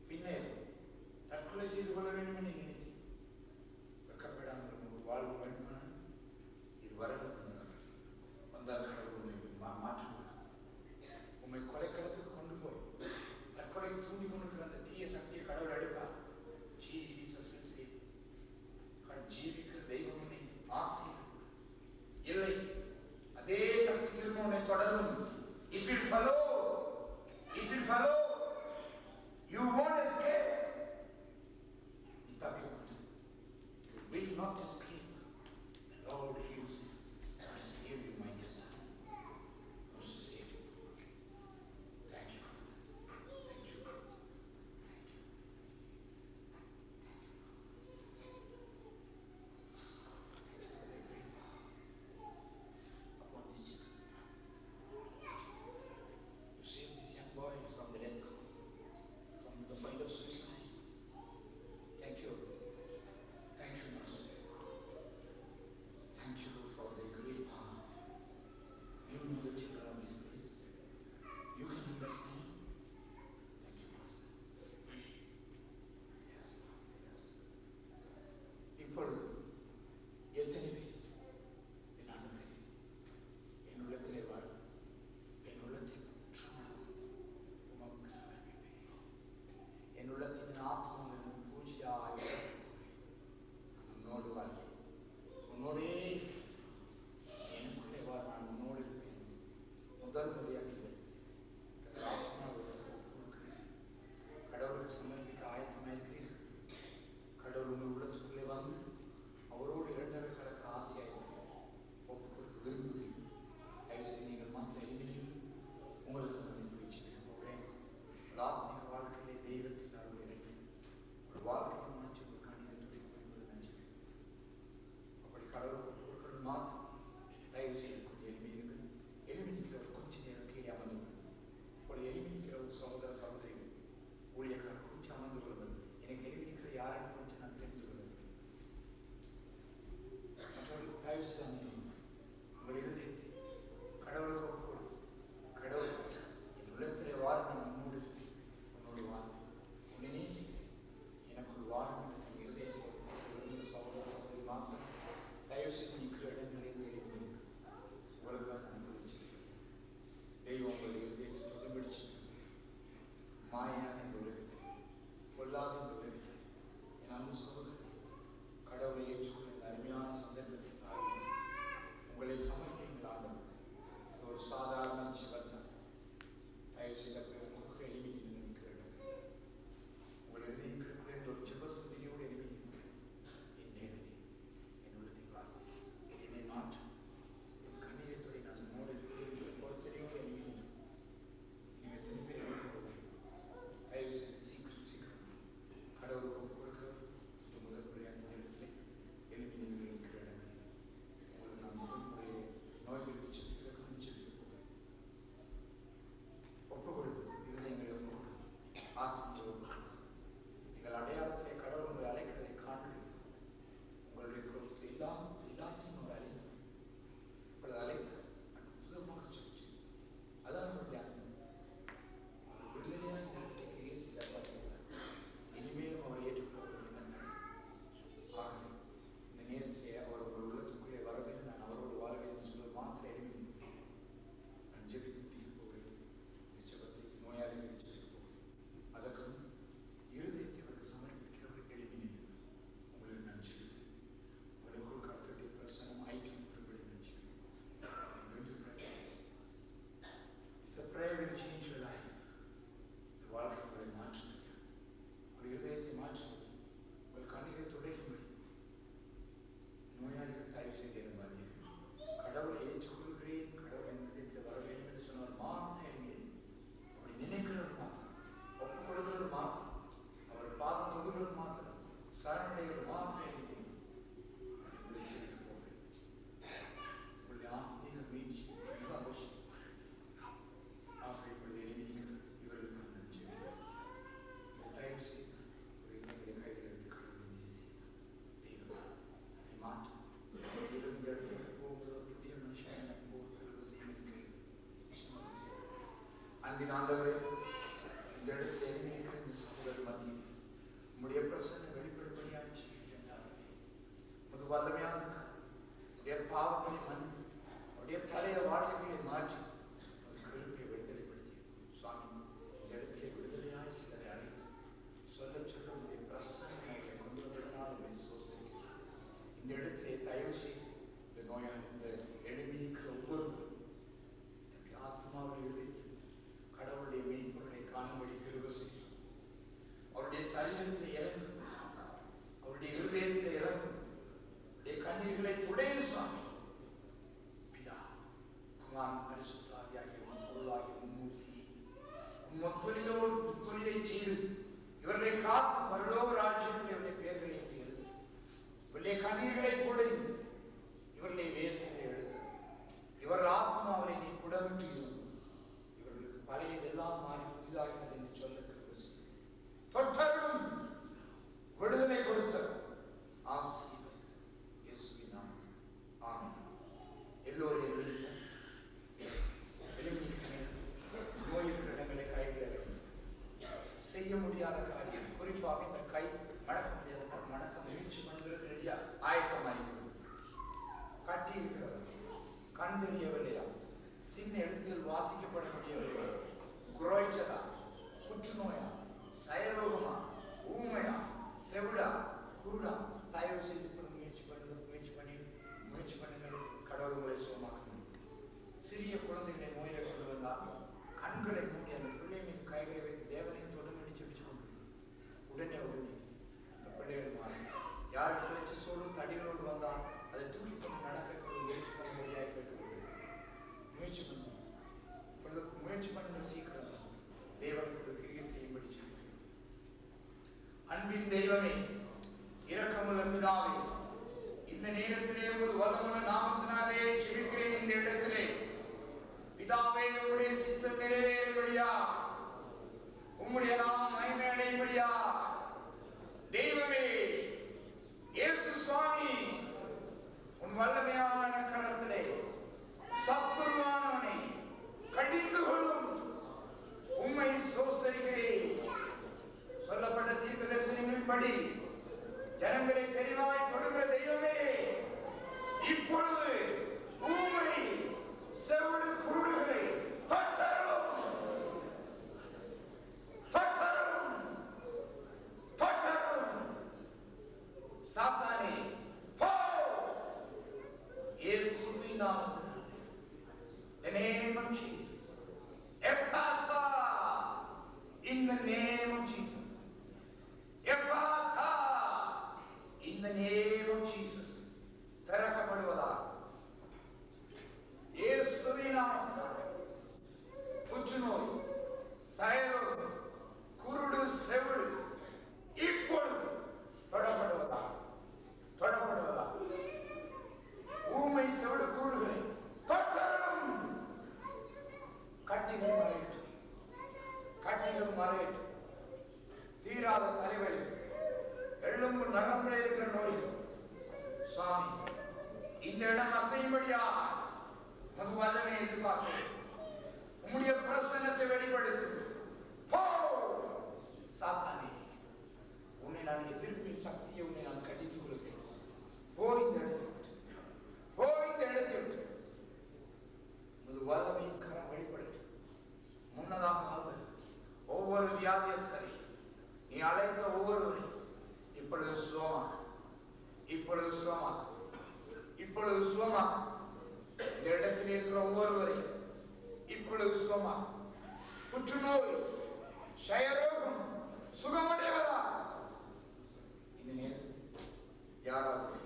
பின்னே தற்கொலை செய்து கொள்ள வேண்டும் என்று நினைத்தேன். வெக்கப்படாமல் ஒரு வாழ்வு வேண்டுமான இது வரணும் வந்தால் கடவுள் உண்மை மாற்றுவார். உண்மை கொலைக்களத்துக்கு கொண்டு போய் தற்கொலை தூண்டி கொண்டிருக்கிற அந்த தீய சக்தியை கடவுள் எடுப்பார். ஜீவிக்கிற தெய்வம் உன்னை ஆசீர்வதிப்பார். இல்லை, அதே சக்தி திரும்ப உன்னை தொடரும். It will follow. It will follow. You won't escape. நீ தப்பி மாட்டாய். You will not escape. The Lord heals you. I save you, my dear son. I save you. Thank you. Thank you. Boy from the death, from the point of suicide. Thank you. Thank you, Master. இப்பொழுது எத்தனை பேர் என் ஆண்டவரே என் உள்ளத்திலே வாரு, என் உள்ளத்தை உமக்கு சமர்ப்பிப்பேன், என் உள்ளத்தின் ஆத்மாவின் பூஜையாய் உன்னோடு வாழ்க்கை உன்னோடே எனக்குள்ளே வா, நான் உன்னோடு இருப்பேன். முதல் முறையாக கடவுளுக்கு சமர்ப்பிக்க ஆயத்தமாயிருக்கிறீர்கள். கடவுள் உங்கள் உள்ளத்துக்குள்ளே வந்து அவரோடு இரண்டரை கலக்க ஆசையாயிருக்கிறேன். ஒப்புக்கொடுக்க விரும்புகிறீர்கள். தயவுசெய்து நீங்கள் மாத்திரம் எளிமையில் உங்களுக்கு நான் இப்படி போகிறேன். ஆத்மீக வாழ்க்கையிலே தெய்வத்தின் அருள் இறங்கி ஒரு வாழ்க்கையை மாற்றி ஒரு கணிதத்தை என்பது நன்றி. அப்படி கடவுள் மாத்திரம் தயவு செய்யக்கூடிய எளிமையிருக்கு. எளிமைக்கிற ஒரு கொஞ்ச நேரம் கீழே அமர்ந்து ஒரு எளிமைக்கிற ஒரு சகோதர சகோதரிகள் ஊழியக்காரர் கொஞ்சம் அமர்ந்து கொள்வது. எனக்கு எளிமைக்கிற யாரும் கொஞ்சம் நான் தெரிந்து கொள்வது. மற்றவர்கள் தயவு செய்து உங்கள் இருதயத்தை கடவுளுக்கு ஒப்புக்கொடு. கடவுள் என் உள்ளத்திலே வாழ், நான் உன்னோடு உன்னோடு வாழ், உன்னை நேசிக்கிறேன், எனக்கு வாழும் இருதயத்தை சகோதர சகோதரி மாத்திரம் தயவு செய்து நிற்கிற இடங்களில் எழுதி உங்களுக்கு நான் அனுபவிச்சிருக்கிறேன். தெய்வம் உங்களுடைய இருதயத்தை தொடர்பிடிச்சு மாயான இந்த உலகத்தை பொல்லாத இந்த உலகத்தை என் அன்பு சகோதரர் கடவுளை ஏற்றுக்கொள்ள இந்த அருமையான சந்தர்ப்பத்தை தாருங்கள். உங்களை சமர்ப்பிங்கள் ஆண்டவர். இது ஒரு சாதாரண சிவன் தயவு செய்த உங்களுக்கு எளிமையில் நிற்கிறேன். உங்கள் எழுதியிருக்கிற ஒரு சிவசந்தியோடு எளிமையில் என் தேவனே என் உள்ளத்தை பார்த்து என்னை மாற்று. என் கண்ணீரத்துறை நான் உன்னோடு பொறுத்தனையோடு எளிமையில் நீங்கள் எத்தனை பேர் எழுதி தயவு செய்து சீக்கிரம் சீக்கிரம் கடவுளுக்கு கொடுக்கிற முதல் முறையான நேரத்தில் எளிமையில் இருக்கிற இடங்கள் உங்களுக்கு நான் முதல் முறையை நோய்கள் செலுத்தி போகிறேன். ஒப்புக்கொடுத்து இருதயங்களை ஒப்புக்கொடு, ஆத்மத்தை ஒப்புக்கொடு. எங்கள் அடையாளத்திலே கடவுள் உங்களை அழைக்கிறதை காண்கிறீர்கள். உங்களுடைய கொடுத்து எல்லாத்தையும் ஒரு அழைத்து இப்பொழுது அழைத்து அற்புதமாக சொல்லிச்சு. அதான் நம்மளுடைய அன்பு. அவர் விடுதலையாக நேரத்தை கிரியை செய்தார் பார்த்தீங்களா? இனிமேலும் அவரை ஏற்றுக்கொள்ள ஆகவே இந்த நேரத்திலே அவர் உங்கள் உள்ளத்துக்குள்ளே வரவேன், நான் அவரோடு வாழ்வேன் சொல்ல மாத்திர எளிமை நான் ஜெபித்து முடிக்க போகிறேன். நிச்சயத்தை நோயாளிகளை ஜெபிக்க போகிறேன். அதற்கு இருதயத்தை அவருக்கு சமர்ப்பிக்கிறவர்கள் எளிமை உங்களுக்கு நான் ஜெபித்து உங்களுக்கு கருத்துடைய பிரசனம் ஐக்கியம் கொடுப்பதை நான் ஜெபிக்கிறேன். The prayer will change your life. வாழ்க்கைகளை மாற்றுங்கள். ஒரு இருதயத்தை மாற்றுங்கள். உங்கள் கண்ணீரை துடைக்கும்படி நோயாளிகள் தயவு செய்திருந்தார்கள். கடவுளை ஏற்றுக்கொள்கிறேன், கடவுள் என்பதை வர வேண்டும் என்று சொன்னால் மாத்திரம் அப்படி நினைக்கிறது மாத்திரம், ஒப்புக்கொள்கிறது மாத்திரம், அவர் பாதம் தொகுகிறது மாத்திரம், சரணடைகிறது மாத்திரம் உங்களுடைய ஆத்மீக முயற்சி மிக அவசியம். ஆகிய எழுதினீர்கள் இவர்களுக்கு நான் நன்றி. தயவு செய்து கையில் எடுத்து மாற்றம் புதிய மனுஷன் அன்பின் ஆண்டவரே, இந்த இடத்துல எளிமையாக இந்த சகோதரர் மத்தியில் உங்களுடைய பிரசன்ன வெளிப்படும்படியாக செய்கின்றார். முது வல்லமையான உடைய பாவங்களை மன்னித்து அவருடைய பழைய வாழ்க்கையை மாற்றி அது கருப்பை விடுதலைப்படுத்தி சுவாமி இந்த இடத்திலே விடுதலையாய் சிலரை அழைத்து சொல்ல சொல்ல உடைய பிரசன்னை கொண்டு வந்ததனால் உங்களை சோசரிக்கிறார். இந்த இடத்திலே தயவு செய்து இந்த நோயாளி இந்த எளிமைக்கு ஒவ்வொருவரும் ஆத்மாவை எழுதி கடவுளுடைய மெய்ப்பொருளை காணும்படி கிருபை செய்யும். அவருடைய சரீரத்தில் இறங்கும், அவருடைய இருதயத்தில் இறங்கும், அவருடைய கண்ணீர்களை துடையும் சுவாமி. பிதா குமாரன் பரிசுத்தாவியாகிய பொருளாகிய மும்மூர்த்தி தொழிலை செய்து இவர்களை காத்து பரலோக ராஜ்யத்தில் இவருடைய பெயர்களை எழுது, இவருடைய கண்ணீர்களை குடைந்து இவர்களை வேதனை எழுது. இவர்கள் ஆத்மாவை நீ குடமிட்டு இவர்களுக்கு பழையதெல்லாம் மாறி புதிதாகிறது என்று சொல்ல தொட்டரும் விடுதலை கொடுத்த ஆசீர்வாதம் இயேசுவின் நாமத்தில் ஆமென். எல்லோரையும் நோய் இருக்கிற இடங்களை கைவிட செய்ய முடியாத காரியம், குறிப்பாக இந்த கை மடக்க முடியாத மடக்க முயற்சி பண்ணுகிறது ரெடியா கட்டி இருக்கிறவர், கண் தெரியவில்லையா, சின்ன எழுத்தில் வாசிக்கப்பட முடியவில்லையா, குரோய்ச்சலா, புற்றுநோயா, சயரோகமா, ஊமையா, செவிடா, குருடா, தயவு செய்து முயற்சி பண்ணுங்கள். கடவுள் உங்களை சுகமாக்கணும். சிறிய குழந்தைகளை நோயில கொண்டு வந்தால் கண்களை மூடி அந்த பிள்ளை மீது கைகளை வைத்து தேவனை தொடர்ந்து செபிச்சு கொண்டு உடனே அந்த பிள்ளைகள் மாறி யாருக்கு பிழைச்சி சொல்லும் தடிகளோடு வந்தால் அதை தூக்கி கொண்டு நடக்க முயற்சி பண்ண முடியாது கேட்டுக்கொண்டு முயற்சி பண்ணுங்கள். முயற்சி பண்ணுங்கள். சீக்கிரம் தேவனுக்கு கிரியை செய்யும்படி செய்யுங்கள். அன்பின் தெய்வமே, இரக்கமுள்ள பிதாவே, இந்த நேரத்திலே ஒரு வல்லமுள்ள நாமத்தினாலே ஜெபிக்கிறேன். இந்த இடத்திலே பிதாவே, உம்முடைய சித்தம் நிறைவேறும்படியா, உம்முடைய நாமம் மகிமை அடையும்படியா, தெய்வமே இயேசு சுவாமி, உன் வல்லமையான கரத்திலே சத்துருவானவனை கடிந்து கொள்ளும் உம்மை சோசரிக்கிறேன். சொல்லப்பட்ட தீர்க்க தரிசனங்களின்படி ஜனங்களை தெளிவாய் தொடுகிற தெய்வமே, இப்பொழுது ஊமை செவிடு குருடுகளை தொட்டரும் சாத்தானே போ, இயேசுவின் நாமத்தில். The name of Jesus. Ephphatha, in the name of Jesus. Ephphatha, in the name of Jesus. திறக்கப்படுவதாக இயேசுவின் நாமத்தினாலே புற்றுநோய், சயரோகம், குருடு, செவிடு இப்பொழுது தொடப்படுவதாக. ஊமை செவிடு குருடுகளை தொட்டரும். கட்டிகள் மறையற்று தீராத தலைவலி, எலும்பு நரம்பில் இருக்கிற நோய் சுவாமி, இந்த இடம் அசையும்படியா உமது வல்லமை எதிர்பார்க்கிறேன். உம்முடைய பிரசன்னத்தை வெளிப்படுத்து. போ சாத்தானே, உன்னை நான் எதிர்ப்பின் சக்தியை உன்னை நான் கடித்து கொள்கிறேன். போய் இந்த இடத்தை விட்டு உமது வல்லமையின் கரம் வெளிப்படுத்து. முன்னதாக ஒவ்வொரு வியாதியஸ்தரை நீ அழைத்த ஒவ்வொருவரையும் இப்பொழுது சுகமா இந்த இடத்தில் இருக்கிற ஒவ்வொருவரையும் இப்பொழுது சுகமா. புற்றுநோய், க்ஷயரோகம் சுகமடைவதா இந்த நேரத்தில் யாராவது